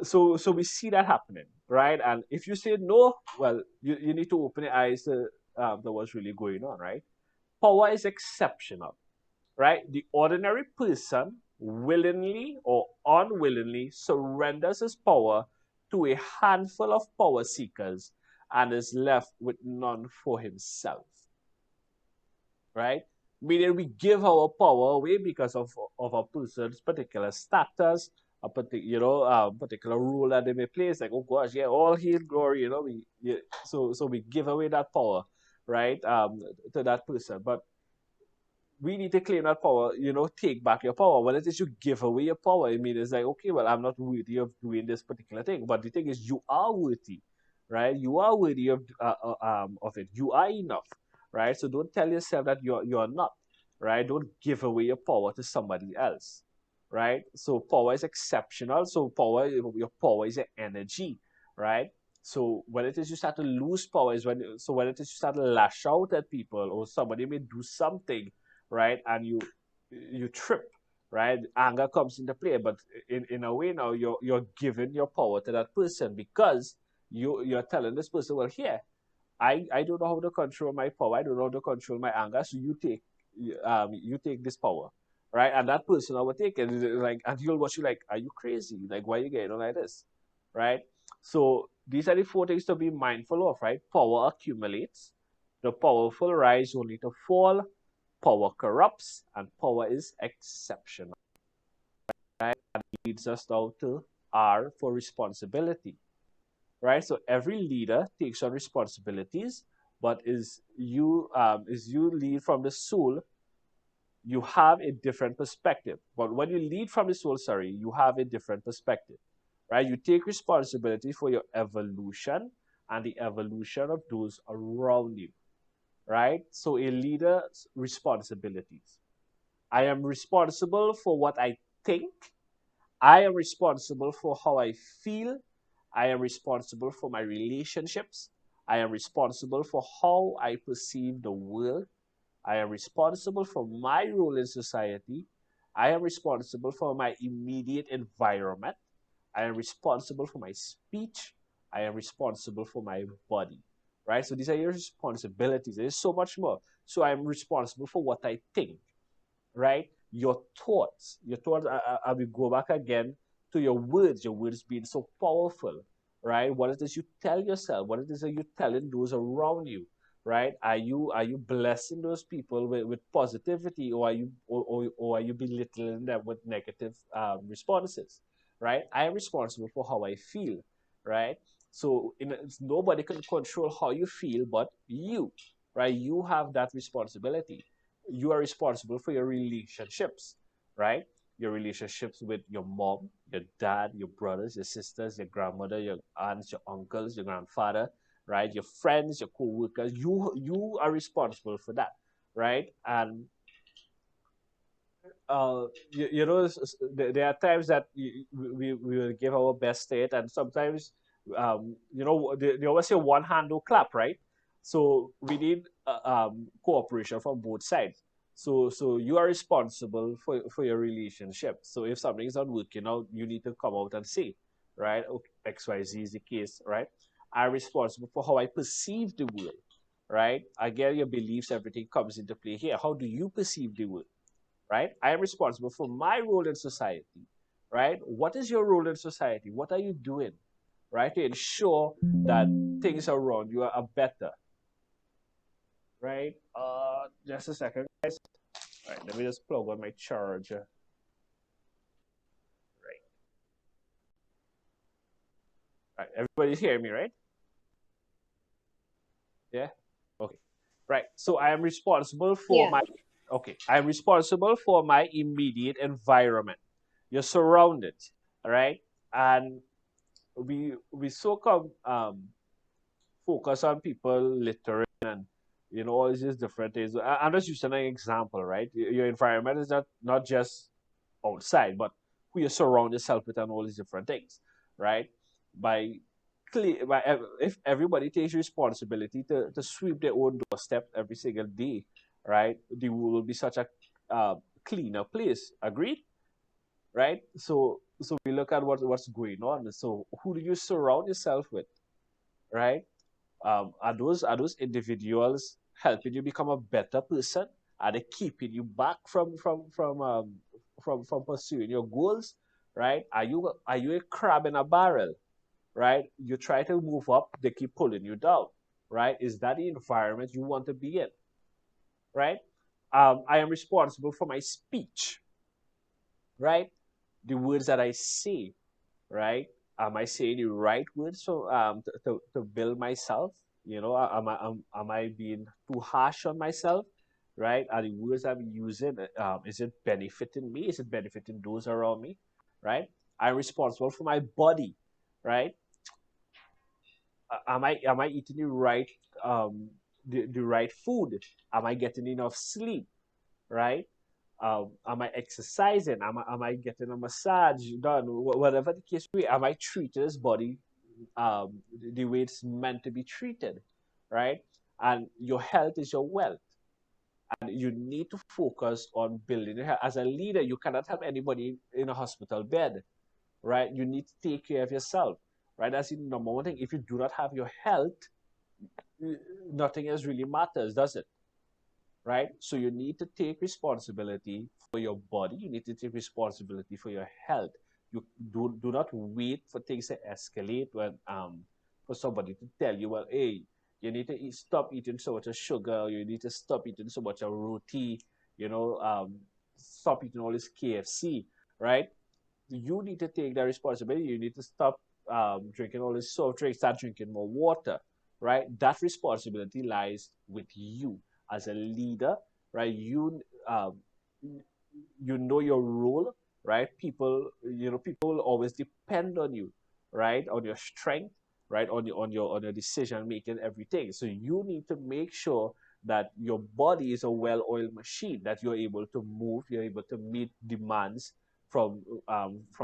So we see that happening, right? And if you say no, well, you need to open your eyes to what's really going on, right? Power is exceptional, right? The ordinary person willingly or unwillingly surrenders his power to a handful of power seekers and is left with none for himself, right? Meaning we give our power away because of a person's particular status, a particular role that they may play. It's like, oh gosh, yeah, all hail glory, so we give away that power, right, to that person. But we need to claim that power, take back your power. When it is you give away your power, I mean, it's like, okay, well, I'm not worthy of doing this particular thing. But the thing is, you are worthy, right? You are worthy of it. You are enough, right? So don't tell yourself that you're not, right? Don't give away your power to somebody else, right? So power is exceptional. So your power is an energy, right? So when it is you start to lose power is when it is you start to lash out at people or somebody may do something, right? And you trip, right? Anger comes into play, but in a way now you're giving your power to that person because you're telling this person, well, here, I don't know how to control my power. I don't know how to control my anger. So you take this power, right? And that person I will take it, like, and he'll watch you like, are you crazy? Like, why are you getting on like this, right? So these are the four things to be mindful of, right? Power accumulates, the powerful rise only to fall, power corrupts, and power is exceptional, right? And leads us now to R for responsibility, right? So every leader takes on responsibilities, but is you lead from the soul, you have a different perspective. But when you lead from the soul, sorry, you have a different perspective, right? You take responsibility for your evolution and the evolution of those around you, right? So a leader's responsibilities. I am responsible for what I think. I am responsible for how I feel. I am responsible for my relationships. I am responsible for how I perceive the world. I am responsible for my role in society. I am responsible for my immediate environment. I am responsible for my speech. I am responsible for my body. Right? So these are your responsibilities. There's so much more. So I'm responsible for what I think, right? Your thoughts, I will go back again to your words being so powerful, right? What it is you tell yourself, what it is that you're telling those around you, right? Are you blessing those people with positivity, or are you belittling them with negative responses, right? I am responsible for how I feel, right? So nobody can control how you feel but you, right? You have that responsibility. You are responsible for your relationships, right? Your relationships with your mom, your dad, your brothers, your sisters, your grandmother, your aunts, your uncles, your grandfather, right? Your friends, your co-workers. You are responsible for that, right? And there are times that we will give our best state, and sometimes, they always say one hand do clap, right? So we need cooperation from both sides. So you are responsible for your relationship. So if something is not working out, you need to come out and say, right? Okay, XYZ is the case, right? I'm responsible for how I perceive the world, right? Again, your beliefs, everything comes into play here. How do you perceive the world? Right? I am responsible for my role in society, right? What is your role in society? What are you doing, right, to ensure that things around you are better, right? Just a second, guys. All right, let me just plug on my charger. Right, all right. Everybody's hearing me, right? Yeah. Okay. Right. So I am responsible for Yeah. my. Okay. I am responsible for my immediate environment. You're surrounded, all right, and we so come focus on people littering and all these different things. I'm just using an example, right? Your environment is not just outside, but who you surround yourself with and all these different things, right? By if everybody takes responsibility to sweep their own doorstep every single day, right? The world will be such a cleaner place. Agreed? Right? So we look at what's going on. So who do you surround yourself with, right? Are those individuals helping you become a better person? Are they keeping you back from pursuing your goals? Right? Are you a crab in a barrel? Right? You try to move up, they keep pulling you down. Right? Is that the environment you want to be in? Right? I am responsible for my speech. Right? The words that I say. Right? Am I saying the right words to build myself? Am I being too harsh on myself? Right? Are the words I'm using, is it benefiting me? Is it benefiting those around me? Right? I'm responsible for my body. Right? Am I eating the right food? Am I getting enough sleep? Right? Am I exercising? Am I getting a massage done? Whatever the case may be, am I treating this body the way it's meant to be treated, right? And your health is your wealth, and you need to focus on building your health. As a leader, you cannot help anybody in a hospital bed, right? You need to take care of yourself, right? That's the number one thing. If you do not have your health, nothing else really matters, does it? Right? So you need to take responsibility for your body. You need to take responsibility for your health. You do not wait for things to escalate when for somebody to tell you, well, hey, you need to stop eating so much of sugar. You need to stop eating so much of roti. Stop eating all this KFC. Right? You need to take that responsibility. You need to stop drinking all this soft drinks, start drinking more water, right? That responsibility lies with you as a leader, right? You know your role, right? People will always depend on you, right? On your strength, right? On your decision making, everything. So you need to make sure that your body is a well-oiled machine, that you're able to move, you're able to meet demands from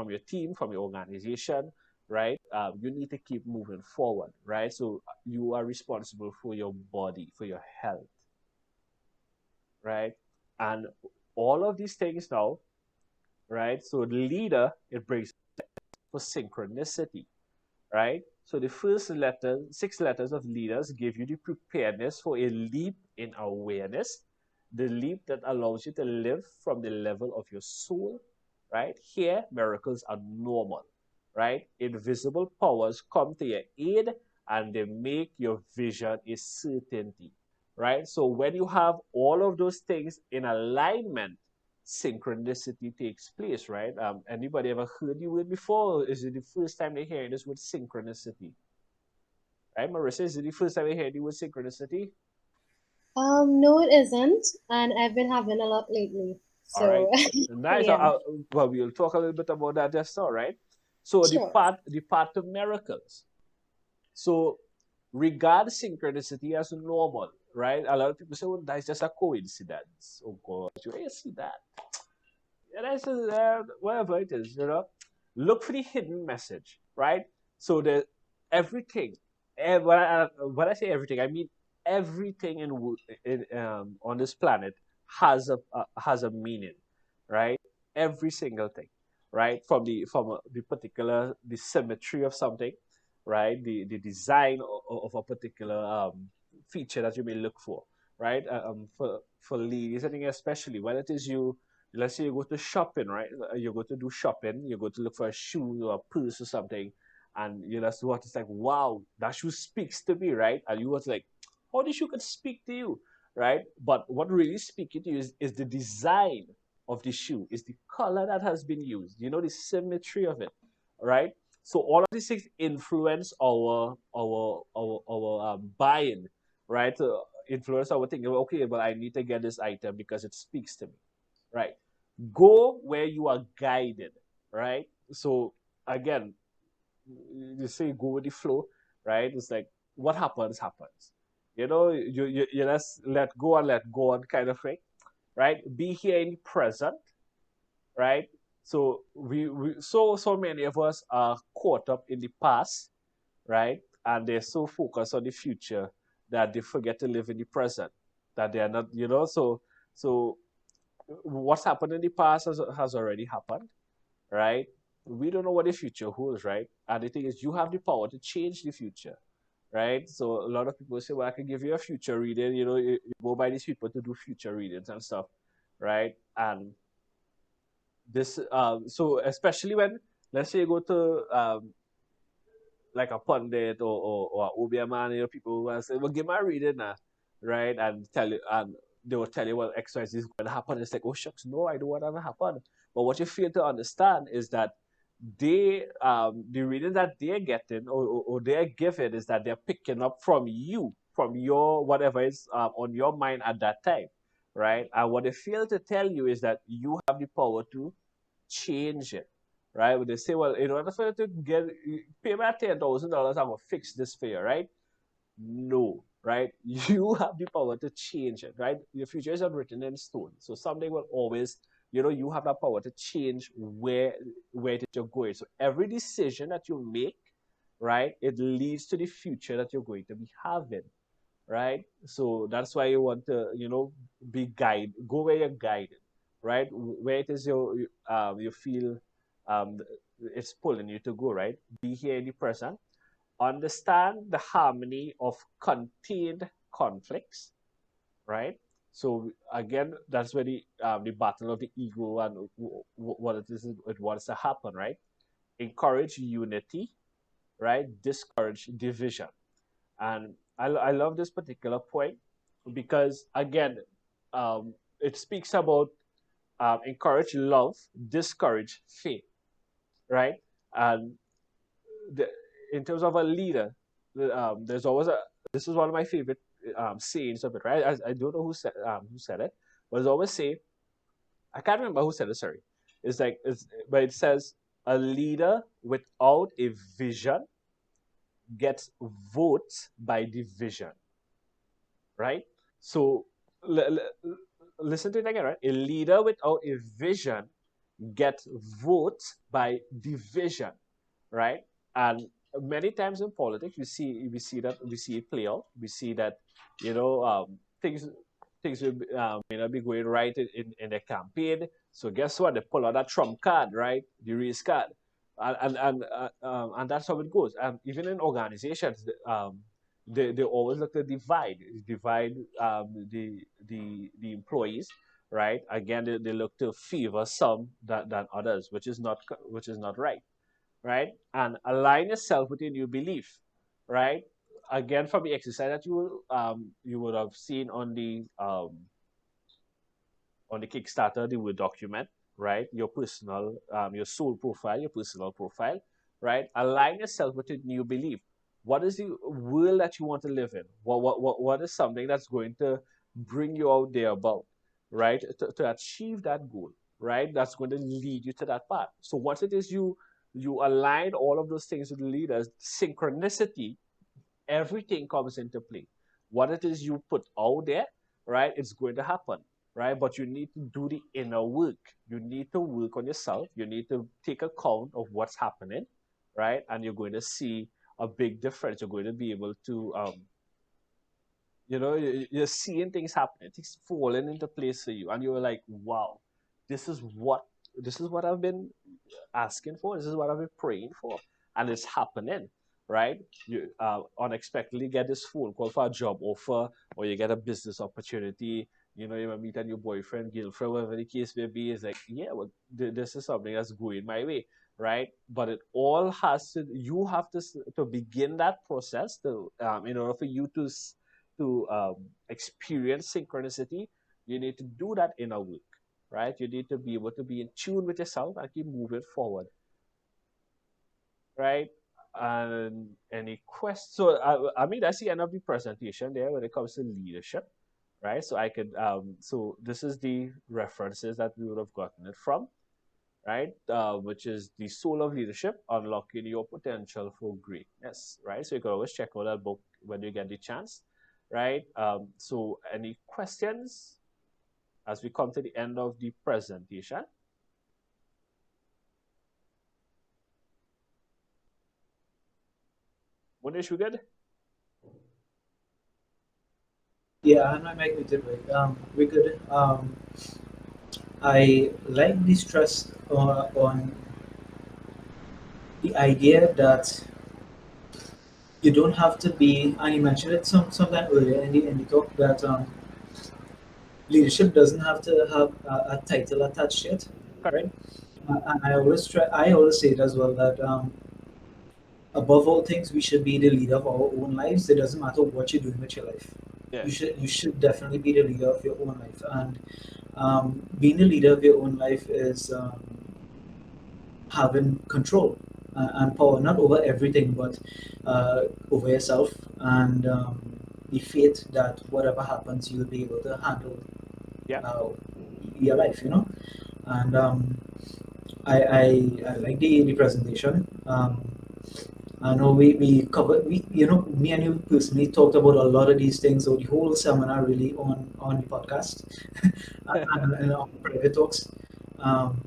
your team, from your organization, right? You need to keep moving forward, right? So you are responsible for your body, for your health, right? And all of these things now, right? So the leader, it brings for synchronicity, right? So the first letter, 6 letters of leaders give you the preparedness for a leap in awareness, the leap that allows you to live from the level of your soul, right? Here, miracles are normal, right? Invisible powers come to your aid and they make your vision a certainty, right? So when you have all of those things in alignment, synchronicity takes place, right? Anybody ever heard the word before? Or is it the first time they're hearing this word synchronicity? right? Marissa, is it the first time you heard the word synchronicity? No, it isn't, and I've been having a lot lately. All right, So, nice. yeah, Well, we'll talk a little bit about that just now, right? So sure. the path to miracles. So regard synchronicity as normal, right? A lot of people say, well, that's just a coincidence. Oh God, you see that? And I said, whatever it is, look for the hidden message, right? So the everything, and when I say everything, I mean everything on this planet has a meaning, right? Every single thing, right? From the particular the symmetry of something, right? The design of a particular feature that you may look for, right? For ladies, I think especially when it is you, let's say you go to shopping, right? You go to do shopping, you go to look for a shoe or a purse or something, and you that's what it's like, wow, that shoe speaks to me, right? And you was like, how the shoe could speak to you, right? But what really speaking to you is the design of the shoe, is the color that has been used, the symmetry of it, right? So all of these things influence our buying, right? Influence our thinking. Okay, but I need to get this item because it speaks to me, right? Go where you are guided, right? So again, you say go with the flow, right? It's like what happens happens. You just let go and let go on kind of thing, right? Be here in the present, right? So so many of us are caught up in the past, right? And they're so focused on the future that they forget to live in the present. That they are not, so what's happened in the past has already happened, right? We don't know what the future holds, right? And the thing is, you have the power to change the future, right? So a lot of people say, well, I can give you a future reading, you go by these people to do future readings and stuff, right? And this, so especially when, let's say you go to like a pundit or Obia man, people will say, well, give my reading now, right? And tell you, and they will tell you, well, X, Y, Z is going to happen. It's like, oh, shucks, no, I don't want that to happen. But what you fail to understand is that the reading that they're getting or they're given is that they're picking up from you, from your whatever is on your mind at that time, right? And what they fail to tell you is that you have the power to change it, right? When they say, well, in order for you to pay me $10,000, I'm gonna fix this for you, right? No, right? You have the power to change it, right? Your future is not written in stone, so something will always, you have that power to change where it is you're going. So every decision that you make, right, it leads to the future that you're going to be having, right? So that's why you want to, be go where you're guided, right? Where it is you feel um, it's pulling you to go, right? Be here in the present. Understand the harmony of contained conflicts, right? So again, that's where the battle of the ego and what it wants to happen, right? Encourage unity, right? Discourage division. And I love this particular point because, again, it speaks about encourage love, discourage faith, right? And the, in terms of a leader, there's always this is one of my favorite sayings of it, right? I don't know who said it, but it's always say, I can't remember who said it, sorry. But it says, a leader without a vision gets votes by division, right? So listen to it again, right? A leader without a vision gets votes by division, right? And many times in politics, we see it play out. We see that things may not be going right in the campaign. So guess what? They pull out that trump card, right? The race card, and that's how it goes. Even in organizations, they always look to divide the employees, right? Again, they look to favor some than others, which is not right, right? And align yourself with your new belief, right? Again, from the exercise that you would have seen on the Kickstarter, the Word document, right? Your personal, your soul profile, your personal profile, right? Align yourself with your new belief. What is the world that you want to live in? What is something that's going to bring you out there about, right? To achieve that goal, right? That's going to lead you to that path. So once it is you align all of those things with the leaders, synchronicity, everything comes into play. What it is you put out there, right? It's going to happen, right? But you need to do the inner work. You need to work on yourself. You need to take account of what's happening, right? And you're going to see a big difference. You're going to be able to, you're seeing things happening, things falling into place for you, and you're like, wow, this is what this is what I've been asking for. This is what I've been praying for, and it's happening, right? You unexpectedly get this phone call for a job offer, or you get a business opportunity. You know, you might meet a new boyfriend, girlfriend, whatever the case may be. It's like, yeah, well, this is something that's going my way, right? But it all has to. You have to begin that process to, in order for you to experience synchronicity. You need to do that inner work, right? You need to be able to be in tune with yourself and keep moving forward, right? And any questions? So, I mean, that's the end of the presentation there when it comes to leadership, right? So I could, so this is the references that we would have gotten it from, right? Which is The Soul of Leadership, Unlocking Your Potential for Greatness, right? So you can always check out that book when you get the chance, right? So any questions as we come to the end of the presentation? Moonesh, we good? Yeah, I'm not making it right. We could. I like the stress on the idea that you don't have to be, and you mentioned it sometime earlier in the talk, that leadership doesn't have to have a title attached to it, Correct. right? And I always say it as well that above all things, we should be the leader of our own lives. It doesn't matter what you're doing with your life. Yeah. You should definitely be the leader of your own life, and being the leader of your own life is having control and power, not over everything, but over yourself, and the faith that whatever happens, you'll be able to handle Yeah. uh, your life, And I like the presentation. I know we covered, me and you personally talked about a lot of these things, or the whole seminar really on the podcast and on private talks. Um,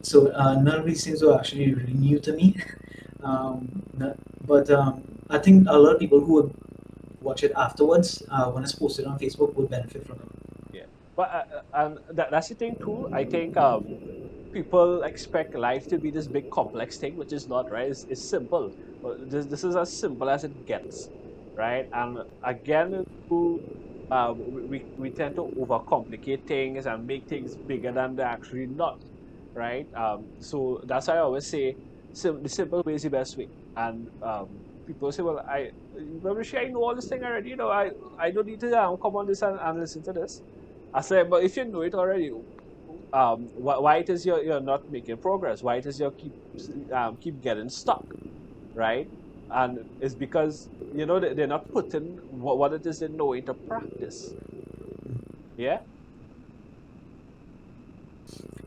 so none of these things were actually really new to me. But I think a lot of people who would watch it afterwards, when it's posted on Facebook, would benefit from it. Yeah. But and that's the thing too. I think people expect life to be this big complex thing, which is not, right. It's simple. This is as simple as it gets, right? And again, we tend to overcomplicate things and make things bigger than they're actually not, right? So that's why I always say the simple way is the best way. And people say, well, I know all this thing already. I don't need to come on this and listen to this. I say, but if you know it already, why it is you're not making progress? Why it is you keep getting stuck, right? And it's because they're not putting what it is they know into practice. Yeah.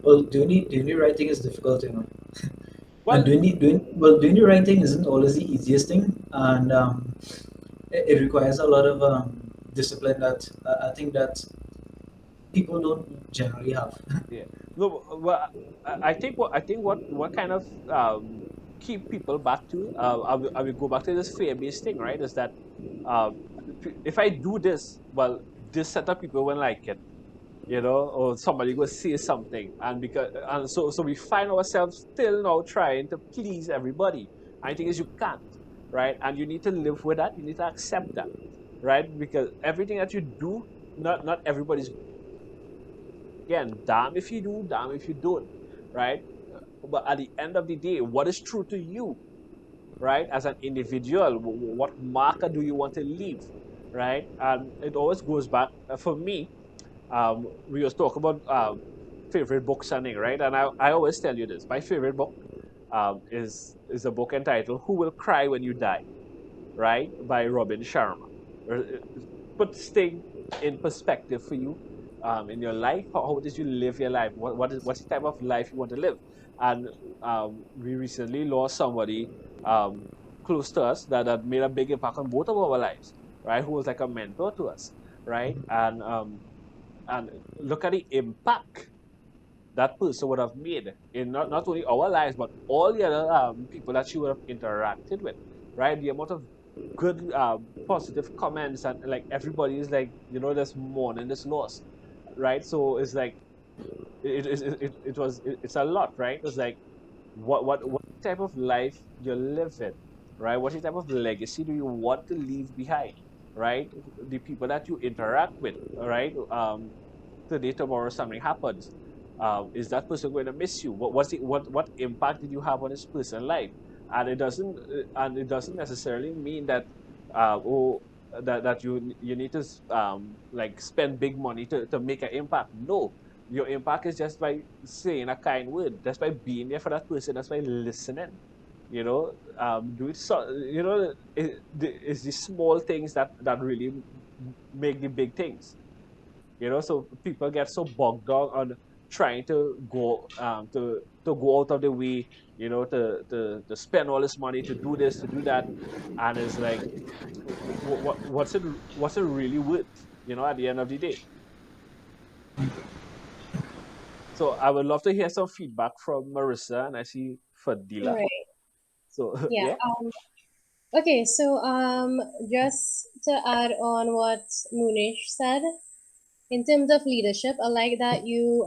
Well, doing the right thing is difficult, and Well, doing the right thing isn't always the easiest thing, and it requires a lot of discipline that I think that people don't generally have. yeah. No, well, I think what kind of keep people back to I will go back to this fear-based thing, right? Is that uh, if I do this, well, this set of people won't like it, or somebody will say something, and so we find ourselves still now trying to please everybody. I think is you can't, right? And you need to live with that. You need to accept that, right? Because everything that you do, not everybody's, again, damn if you do, damn if you don't, right? But at the end of the day, what is true to you, right? As an individual, what marker do you want to leave, right? And it always goes back, for me, we was talking about favorite book something, right? And I always tell you this. My favorite book is a book entitled "Who Will Cry When You Die," right, by Robin Sharma. Puts things in perspective for you in your life. How did you live your life? What's the type of life you want to live? And we recently lost somebody um, close to us that made a big impact on both of our lives, right? Who was like a mentor to us, right? And look at the impact that person would have made in not only our lives but all the other people that she would have interacted with, right? The amount of good positive comments, and like everybody is like, this mourning this loss, right? So it's like it's a lot, right? It's like what type of life you're living, right? What type of legacy do you want to leave behind, right? The people that you interact with, right? Today, tomorrow, something happens. Is that person going to miss you? What impact did you have on this person's life? And it doesn't necessarily mean that oh that you need to like spend big money to make an impact. No, your impact is just by saying a kind word, just by being there for that person, just by listening. Do it so. It's the small things that really make the big things. So people get so bogged down on trying to go out of the way, to spend all this money to do this, to do that, and it's like, what's it really worth? At the end of the day. So I would love to hear some feedback from Marissa, and I see Fadila. Right. So Yeah. yeah. Okay. So just to add on what Moonesh said, in terms of leadership, I like that you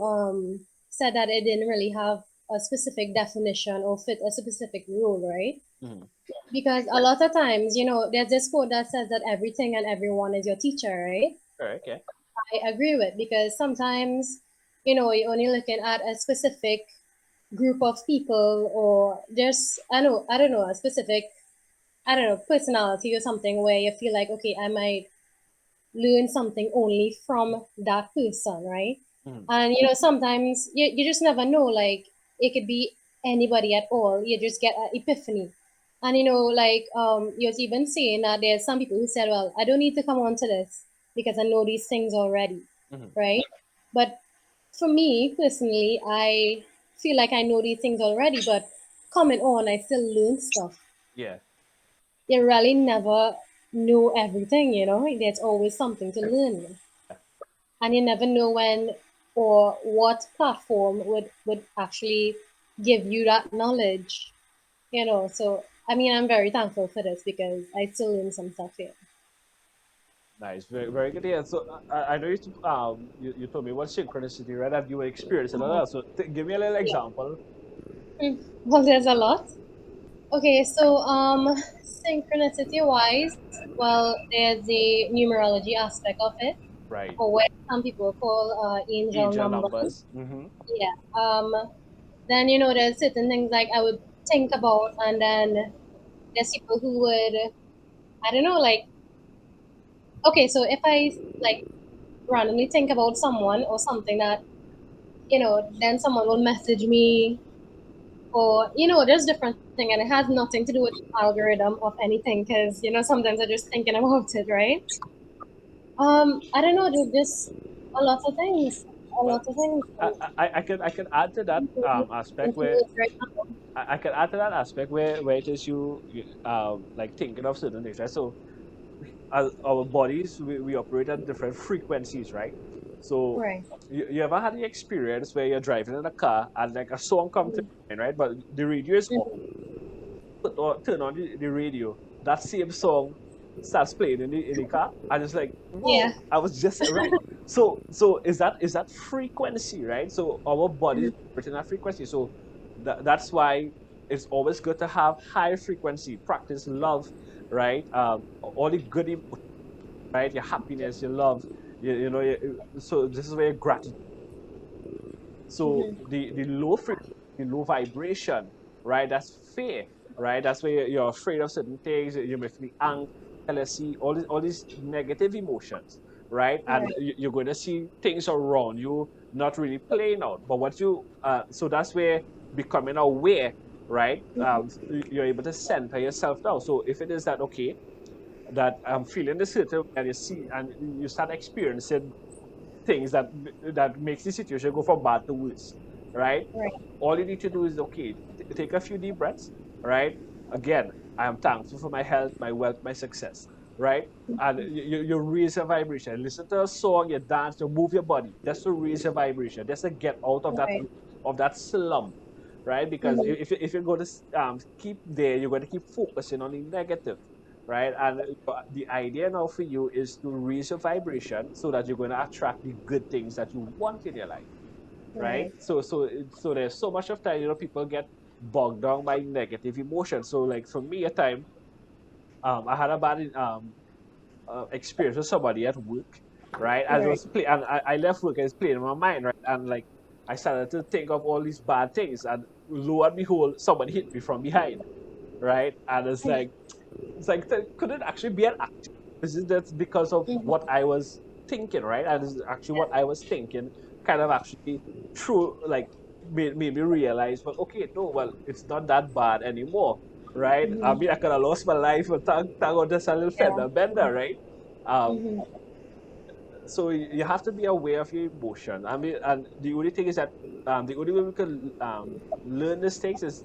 said that it didn't really have a specific definition or fit a specific rule, right? Mhm. Because a lot of times, there's this quote that says that everything and everyone is your teacher, right? Correct. Yeah. I agree with, because sometimes, you're only looking at a specific group of people, or there's, I don't know, a specific, I don't know, personality or something where you feel like, okay, I might learn something only from that person, right? Mhm. And sometimes you just never know, like it could be anybody at all. You just get an epiphany. And like you was even saying that there's some people who said, well, I don't need to come on to this because I know these things already, Mhm. right? But for me personally, I feel like I know these things already, but coming on, I still learn stuff. Yeah. You really never know everything, there's always something to learn, and you never know when or what platform would actually give you that knowledge, so I mean, I'm very thankful for this because I still learn some stuff here. Nice, very, very good. Yeah. So I know you told me what synchronicity, right? That you were experiencing a lot. So give me a little Yeah. example. Well, there's a lot. Okay, so synchronicity wise, well, there's the numerology aspect of it, Right. or what some people call angel Angel numbers. numbers. Mm-hmm. Yeah. Then there's certain things like I would think about, and then there's people who would, I don't know, like, okay, so if I like randomly think about someone or something that, then someone will message me, or there's different thing, and it has nothing to do with algorithm of anything, because sometimes I'm just thinking about it, right? I don't know, there's just a lot of things, a Well, lot of things I can add to that aspect into where it right now. I can add to that aspect where it is you like thinking of certain things, right? So as our bodies, we operate at different frequencies, right? So Right. you ever had the experience where you're driving in a car and like a song comes to mind, right? But the radio is off. Mhm. Turn on the radio. That same song starts playing in the car, and it's like, Yeah. whoa! I was just right. So is that frequency, right? So our bodies operate in that frequency. So that's why it's always good to have high frequency. Practice love, right? All the good, right? Your happiness, your love. So this is where gratitude. So Mhm. the low frequency, the low vibration, right? That's fear, right? That's where you're afraid of certain things. You may feel anger, jealousy, all these negative emotions, right? And Right. you're going to see things around you not really playing out. But so that's where becoming aware, right? Mhm. You're able to center yourself down. So if it is that, okay, that I'm feeling a certain way, and you see, and you start experiencing things that makes the situation go from bad to worse, right? Right. All you need to do is, okay, take a few deep breaths, right? Again, I am thankful for my health, my wealth, my success, right? And you raise your vibration. Listen to a song, you dance, you move your body, just to raise your vibration, just to get out Right. of that slump, right? Because Mm-hmm. if you're going to keep there, you're going to keep focusing on the negative, right? And the idea now for you is to raise your vibration so that you're going to attract the good things that you want in your life, right? Right. So there's so much of time, people get bogged down by negative emotions. So like for me, at time, I had a bad experience with somebody at work, right? I Right. was play, and I left work and it's playing in my mind, right? And like I started to think of all these bad things, and lo and behold, somebody hit me from behind, right? And could it actually be an accident? Is it that's because of Mm-hmm. what I was thinking, right? And this is actually what I was thinking kind of actually true, like made me realize, well, okay, no, well, it's not that bad anymore, right? I Mm-hmm. mean, I could have lost my life, but thank God there's a little Yeah. fender bender, right? Um, Mm-hmm. so you have to be aware of your emotion. I mean, and the only thing is that the only way we can learn these things is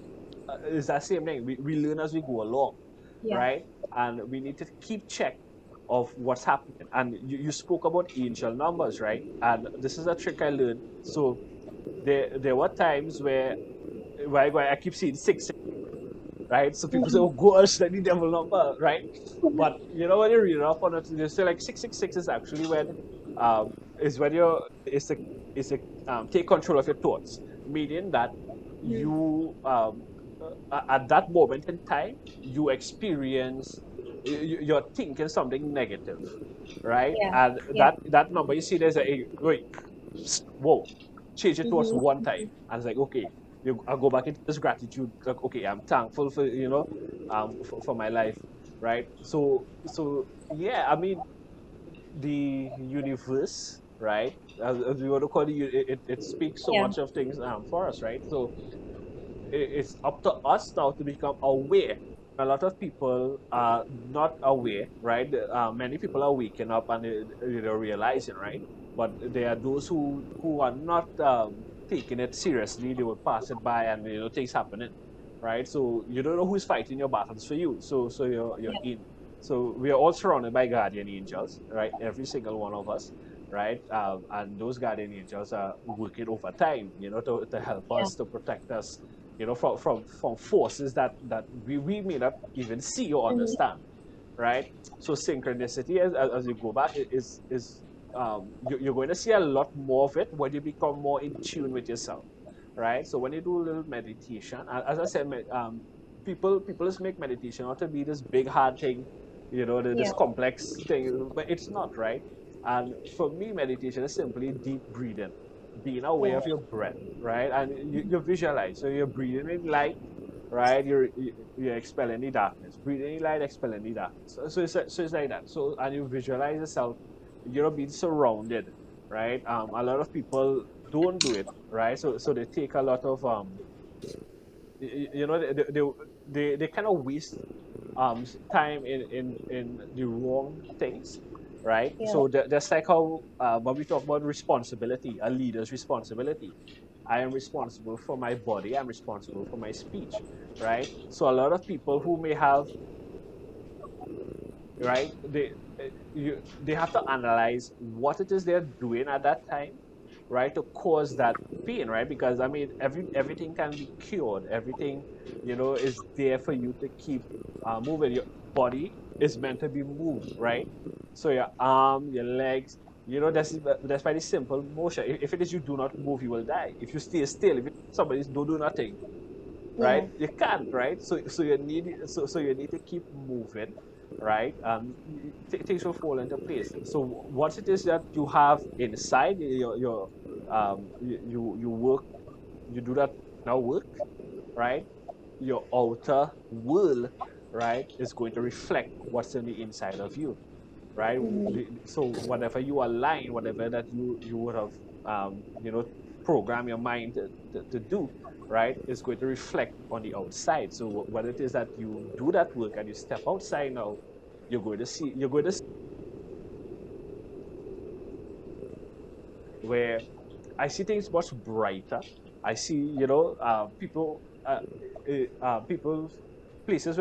that same thing. We learn as we go along, Yeah. right? And we need to keep check of what's happening. And you spoke about angel numbers, right? And this is a trick I learned. So there were times where I keep seeing six, right? So people say, Mm-hmm. "Oh gosh, that's the devil number," right? But when you read it up on it, they say like 666 is actually when you're is to take control of your thoughts, meaning that Mm-hmm. you at that moment in time you experience you're thinking something negative, right? Yeah. And Yeah. that number you see there's wait, whoa, change it towards Mm-hmm. one time, and it's like okay, I go back into this gratitude. Like, okay, I'm thankful for for my life, right? So yeah, I mean the universe, right? As we want to call it speaks so Yeah. much of things for us, right? So it's up to us now to become aware. A lot of people are not aware, right? Many people are waking up and they're realizing, right? But there are those who are not taking it seriously. They will pass it by, and things happening, right? So you don't know who's fighting your battles for you. So you're Yeah. in. So we are all surrounded by guardian angels, right? Every single one of us, right? And those guardian angels are working overtime, to help Yeah. us, to protect us, from forces that we may not even see or Mm-hmm. understand, right? So synchronicity, as you go back, is you're going to see a lot more of it when you become more in tune with yourself, right? So when you do a little meditation, as I said, people just make meditation out to be this big hard thing, Yeah. this complex thing, but it's not, right? And for me, meditation is simply deep breathing, being aware Yeah. of your breath, right? And you visualize. So you're breathing in light, right? You're expelling the darkness. Breathing in light, expelling the darkness. So it's like that. So and you visualize yourself, being surrounded, right? A lot of people don't do it, right? So they take a lot of they kind of waste time in the wrong things, right? Yeah. So that's like how when we talk about responsibility, a leader's responsibility. I am responsible for my body. I'm responsible for my speech, right? So a lot of people who may have, right, they have to analyze what it is they're doing at that time, right, to cause that pain, right? Because I mean, everything can be cured. Everything, is there for you to keep moving. Your body is meant to be moved, right? So your arm, your legs, that's by the simple motion. If it is you do not move, you will die. If you stay still, if somebody don't do nothing, Yeah. right? You can't, right? So you need to keep moving, right? Things will fall into place. So what it is that you have inside you work, you do that now work, right? Your outer world, right, is going to reflect what's in the inside of you, right? Mm-hmm. So whatever you align, whatever that you would have, program your mind to do, right, is going to reflect on the outside. So what it is that you do that work and you step outside now, you're going to see where I see things much brighter. I see, people, places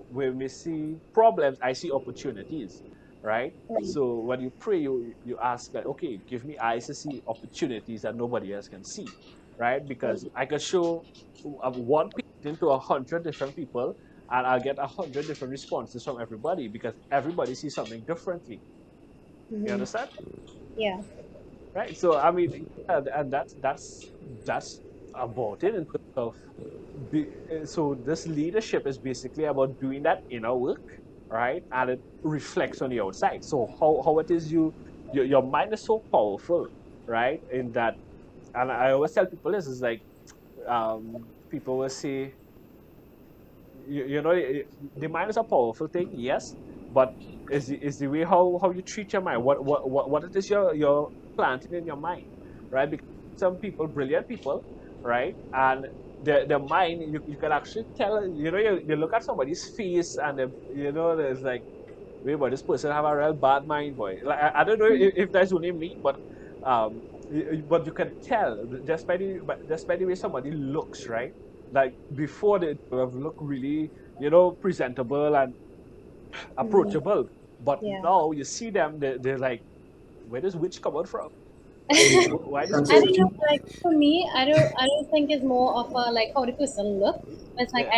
where may see problems. I see opportunities, right? Right. So when you pray, you ask like, okay, give me eyes to see opportunities that nobody else can see, right? Because I can show one painting to 100 different people, and I'll get 100 different responses from everybody because everybody sees something differently. You Mm-hmm. understand? Yeah. Right. So I mean, yeah, and that's about it in terms of so this leadership is basically about doing that inner work, right? And it reflects on the outside. So how it is your mind is so powerful, right? In that, and I always tell people this is like people will say the mind is a powerful thing, yes, but is the way how you treat your mind, what it is you're planting in your mind, right? Because some people, brilliant people, right, and their mind, you can actually tell, you look at somebody's face and there's like, wait, but this person have a real bad mind, boy. Like I don't know if that's only me, but but you can tell just by the way somebody looks, right? Like before they have looked really, presentable and Mm-hmm. approachable, but Yeah. now you see them, they're like, where does witch come out from? Like, Maybe why this I person? don't know, transition. like for me, I don't think it's more of a like how the person look. It's like Yeah,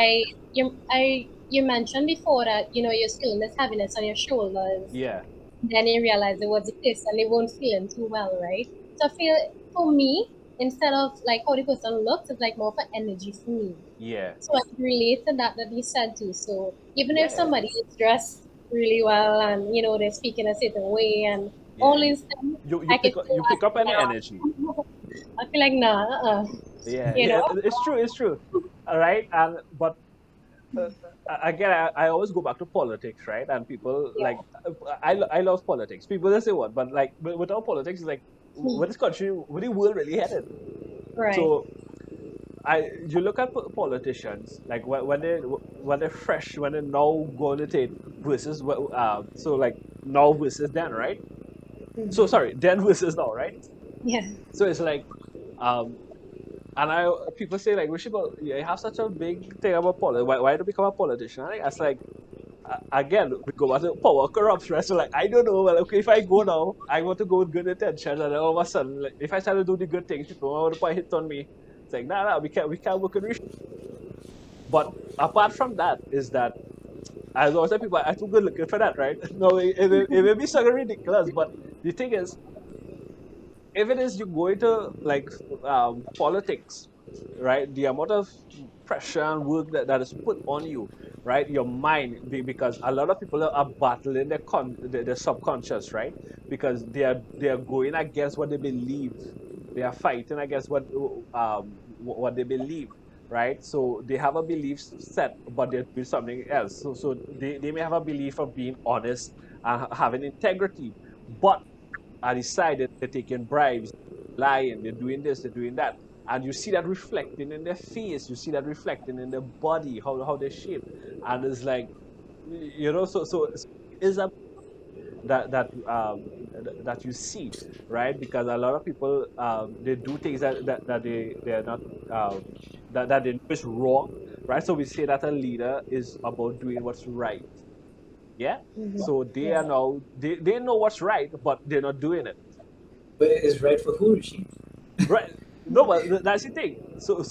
you mentioned before that you're feeling this heaviness on your shoulders. yeah, Then you realize it was the person they weren't feeling too well, right? So I feel for me, instead of like how the person looks, it's like more for energy for me. yeah, So I can relate to that you said too. So even if yeah, somebody is dressed really well and they're speaking a certain way and yeah. all you these things, you you I can pick up feel you pick up like any energy. nah. I feel like nah, Yeah, you yeah, know. it's true, it's true. All right, and but again, I always go back to politics, right? And people like, Yeah. I love politics. People they say what, but like without politics, like where this country, where the world really headed? Right. So you look at politicians like when they're fresh, when they're now going to take versus so like now versus then, right? So Hmm. sorry, then versus now, right? Yeah. So it's like um and people say like, Rishi, but you have such a big thing about politics. Why do you become a politician? I think that's like, again, we go back to power corrupts, right? So like, I don't know. Well, okay, if I go now, I want to go with good intentions, and then all of a sudden, like, if I try to do the good things, people want to put a hit on me. It's like, nah, we can't work with. But apart from that, is that as I said, people are too good looking for that, right? No, it may be something ridiculous, but the thing is, if it is you go into like politics, right? The amount of pressure and work that is put on you, right? Your mind, because a lot of people are battling their subconscious, right? Because they are going against what they believe. They are fighting against what they believe, right? So they have a belief set, but they're doing something else. So they may have a belief of being honest and having integrity, but are decided they're taking bribes, lying, they're doing this, they're doing that. And you see that reflecting in their face, you see that reflecting in their body, how they're shaped. And it's like, so is a that you see, right? Because a lot of people they do things that they're not that they know is wrong, right? So we say that a leader is about doing what's right. Yeah. Hmm. So they Yeah. are now they know what's right, but they're not doing it. But it is right for who, Rishi? Right. No, but that's the thing. So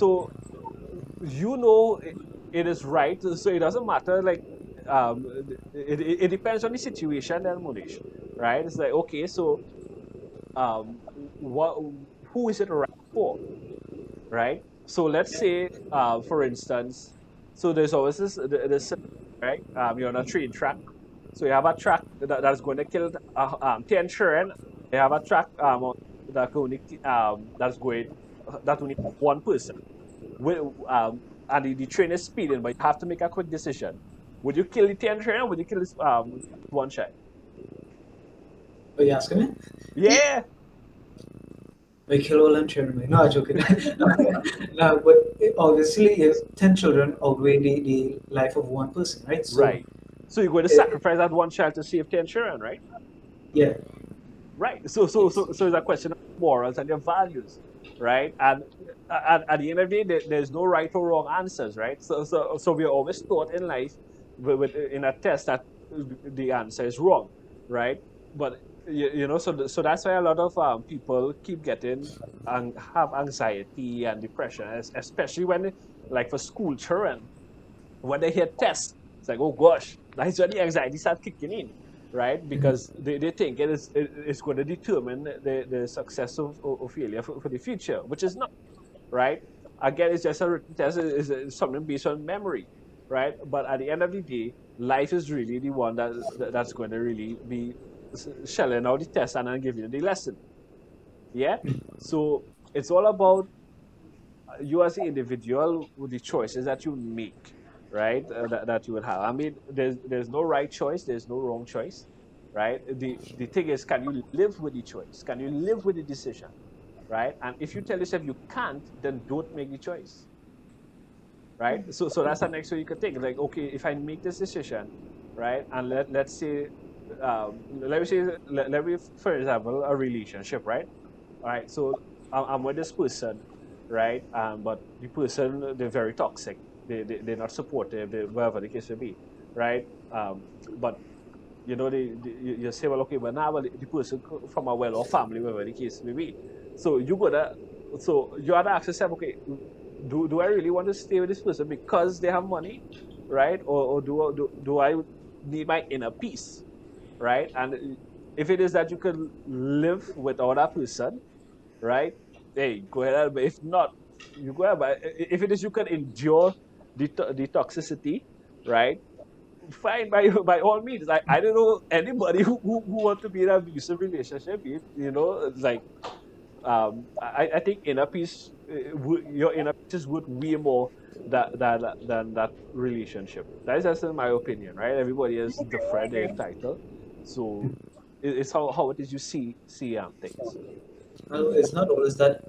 it is right. So it doesn't matter. Like um, it depends on the situation and Moonesh, right? It's like, okay, so what who is it right for, right? So let's say, for instance, so there's always this right. You're on a train track, so you have a track that's going to kill 10 children. You have a track that only that's going that only one person. And the train is speeding, but you have to make a quick decision. Would you kill the 10 children, or would you kill this one child? Are you asking me? Yeah, We kill all them children. No, I'm joking. No, but obviously, if 10 children outweigh the life of one person, right? So right. So you're going to sacrifice that one child to save 10 children, right? Yeah. Right. So it's a question of morals and your values, right? And at the end of the day, there's no right or wrong answers, right? So we're always taught in life in a test that the answer is wrong, right? But so that's why a lot of people keep getting and have anxiety and depression, especially when, like for school children, when they hear tests, it's like, oh gosh, that's when the anxiety starts kicking in, right? Because they think it's going to determine the success or failure for the future, which is not, right? Again, it's just a written test, is something based on memory, right? But at the end of the day, life is really the one that's going to really be shelling out the test and then giving you the lesson. Yeah. So it's all about you as an individual with the choices that you make, right? That you would have. I mean, there's no right choice, there's no wrong choice, right? The thing is, can you live with the choice? Can you live with the decision, right? And if you tell yourself you can't, then don't make the choice, right? So that's the next way you could think. Like, okay, if I make this decision, right, and let's say, let me, for example, a relationship, right? All right, so I'm with this person, right? But the person, they're very toxic. They're not supportive. Whatever the case may be, right? But you say, well, okay, but now, well, the person from a well-off family, whatever the case may be. So you gotta ask yourself, okay, do I really want to stay with this person because they have money, right? Or do I need my inner peace, right? And if it is that you can live without that person, right? Hey, go ahead. But if not, you go ahead. But if it is you can endure the toxicity, right? Fine, by all means. I don't know anybody who want to be in an abusive relationship. It's like I think inner peace, your inner peace is worth way more than that relationship. That is just in my opinion, right? Everybody is different, they're entitled. So it's how it is you see things. Well, it's not always that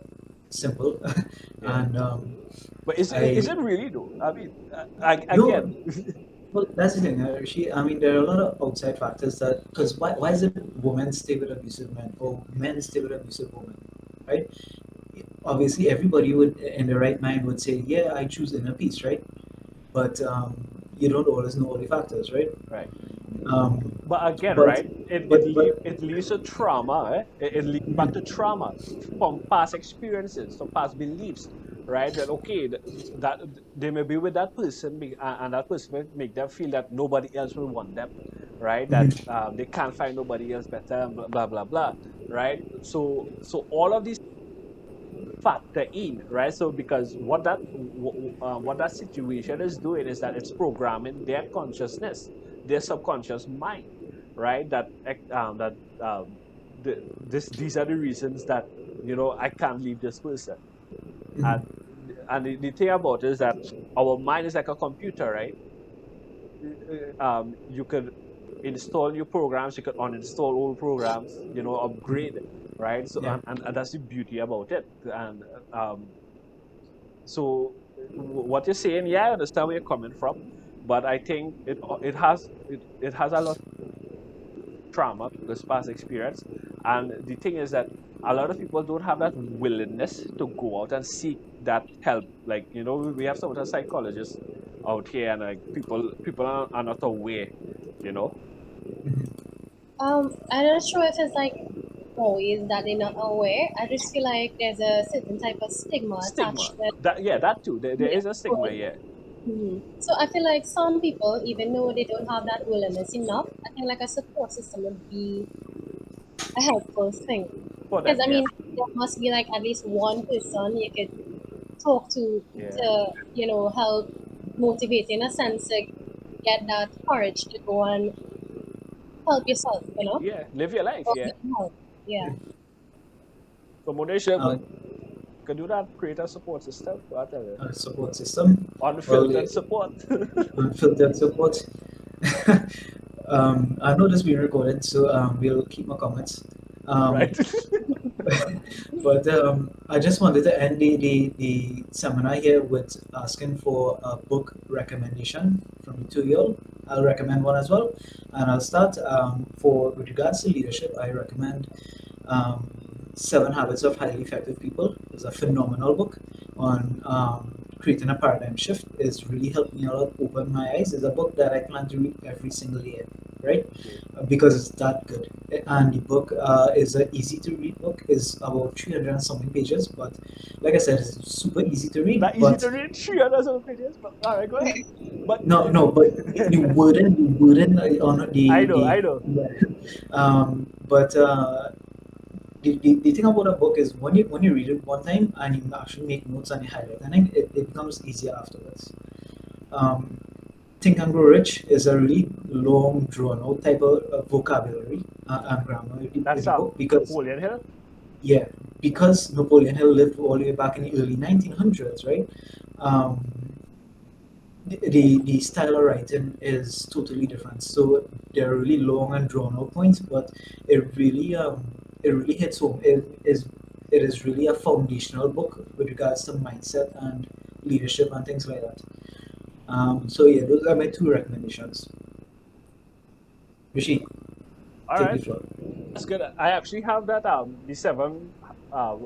simple. Yeah. And But is I it really though? I mean, no. again, Well, that's the thing. I mean, there are a lot of outside factors that, because why is it women stay with abusive men or men stay with abusive women, right? Obviously, everybody would, in their right mind, would say, "Yeah, I choose inner peace," right? But you don't always know all the factors, right? right. Um, But again, but right? but It leads to trauma. It leads back to trauma from past experiences, from past beliefs, right? That okay, that they may be with that person, and that person may make them feel that nobody else will want them, right? That Mhm, they can't find nobody else better, and blah blah blah, blah, right? So all of these factor in, right? So because what that situation is doing is that it's programming their consciousness, their subconscious mind, right? That these are the reasons that I can't leave this person. mhm. And the thing about it is that our mind is like a computer, right? You could install new programs, you could uninstall old programs, upgrade, right? So Yeah. and that's the beauty about it. And um, so what you're saying, yeah, I understand where you're coming from, but I think it has a lot of trauma because past experience, and the thing is that a lot of people don't have that willingness to go out and seek that help. Like we have some of the psychologists out here, and like people are not aware, you know. Mhm. I'm not sure if it's like always that they're not aware. I just feel like there's a certain type of stigma Stigma, attached to it. that yeah, that too. There Yeah. is a stigma, yeah. So I feel like some people, even though they don't have that willingness enough, I think like a support system would be a helpful thing. For Because them, I yeah, mean, there must be like at least one person you could talk yeah, to help motivate in a sense to get that courage to go and help yourself, yeah. Live your life, or yeah. get help. Yeah. So Moonesh, Uh, could do that, create a support system. What tell you? Support system. Well, Unfiltered support. unfiltered support. I know this being recorded, so we'll keep my comments. Um, Right. but I just wanted to end the seminar here with asking for a book recommendation from the two of you. I'll recommend one as well, and I'll start for with regards to leadership. I recommend um, Seven Habits of Highly Effective People. It's a phenomenal book on creating a paradigm shift. It's really helped me a lot, open my eyes. It's a book that I plan to read every single year, right? Okay. Because it's that good. And the book is an easy to read book. Is about 300 and something pages, but like I said, it's super easy to read. That easy But to read 300 some pages, but all right, go ahead. But no, but the wording on I the know, I know. but the thing about a book is when you read it one time and you actually make notes and you highlight, I think it becomes easier afterwards. Um, Think and Grow Rich is a really long, drawn out type of vocabulary and grammar in That's the book because Napoleon Hill. yeah, because Napoleon Hill lived all the way back in the early 1900s, right? Um, the style of writing is totally different. So they're really long and drawn out points, but it really hits home. It is really a foundational book with regards to mindset and leadership and things like that. So yeah, those are my two recommendations. Rishi, All take right, the floor. that's good. I actually have that the seven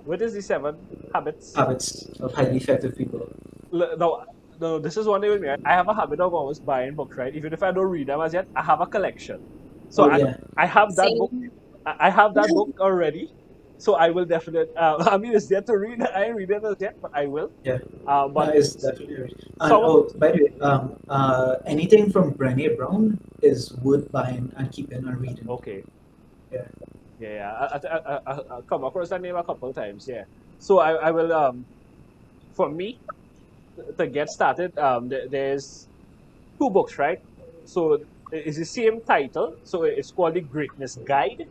what is the seven habits? Habits of highly effective people. No, no, this is one thing with me. I have a habit of always buying books, right? Even if I don't read them as yet, I have a collection. So Oh yeah, I have that book. Same. I have that book already. So I will definitely. I mean, it's yet to read. I ain't read it as yet, but I will. yeah. But It's definitely right. And some oh, by the way, anything from Brené Brown is worth buying and keeping and reading. okay, Yeah. yeah, yeah. I come across that name a couple of times. Yeah. So I will. For me to get started, there's two books, right? So it's the same title. So it's called The Greatness Guide,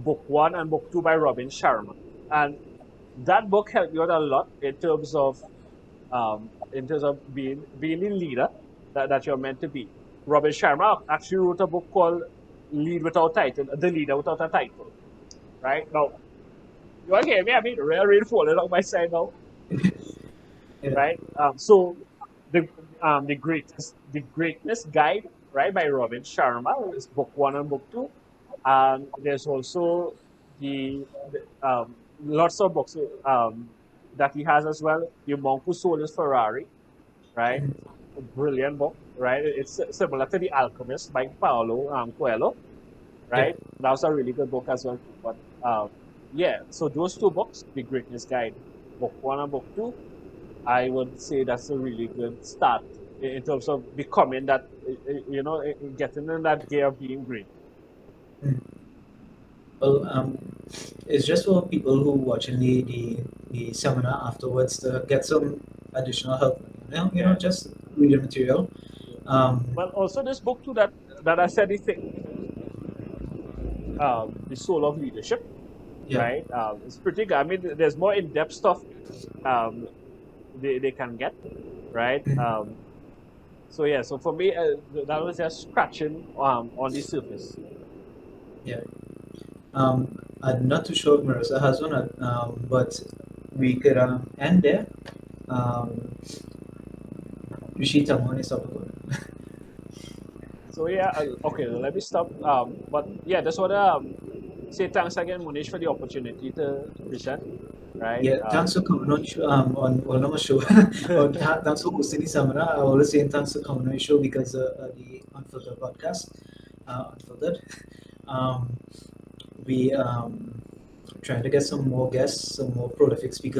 Book One and Book Two by Robin Sharma. And that book helped me out a lot in terms of being the leader that you're meant to be. Robin Sharma actually wrote a book called Lead Without Title, The Leader Without a Title. Right? Now, you want to hear me? I mean, rain falling on my side now. Yeah. Right? So the Greatness Guide, right, by Robin Sharma is book one and book two, and there's also the lots of books that he has as well. The Monk Who Sold His Ferrari, right, Mhm. a brilliant book, right? It's similar to The Alchemist by Paulo Coelho, Yeah. right? That was a really good book as well too. But yeah, so those two books, The Greatness Guide, book one and book two, I would say that's a really good start in terms of becoming that, getting in that gear of being great. Mhm. Well, it's just for people who watching the seminar afterwards to get some additional help. Yeah. Just read the material. Um, Well, also this book too that I said is the Soul of Leadership, yeah. right? It's pretty good. I mean, there's more in-depth stuff um, they can get, right? Mhm. So yeah, so for me, that was just scratching on the surface. Yeah. I'm not too sure if Marissa has one, but we could end there. Um, Rishi Tamoni Sapakon. So yeah, okay, let me stop. But yeah, that's what say thanks again, Moonesh, for the opportunity to present, right? Yeah, thanks for coming on on our show. Thanks for hosting the seminar. I always say thanks for coming on the show because the Unfiltered podcast, Unfiltered. Um, we trying to get some more guests, some more prolific speakers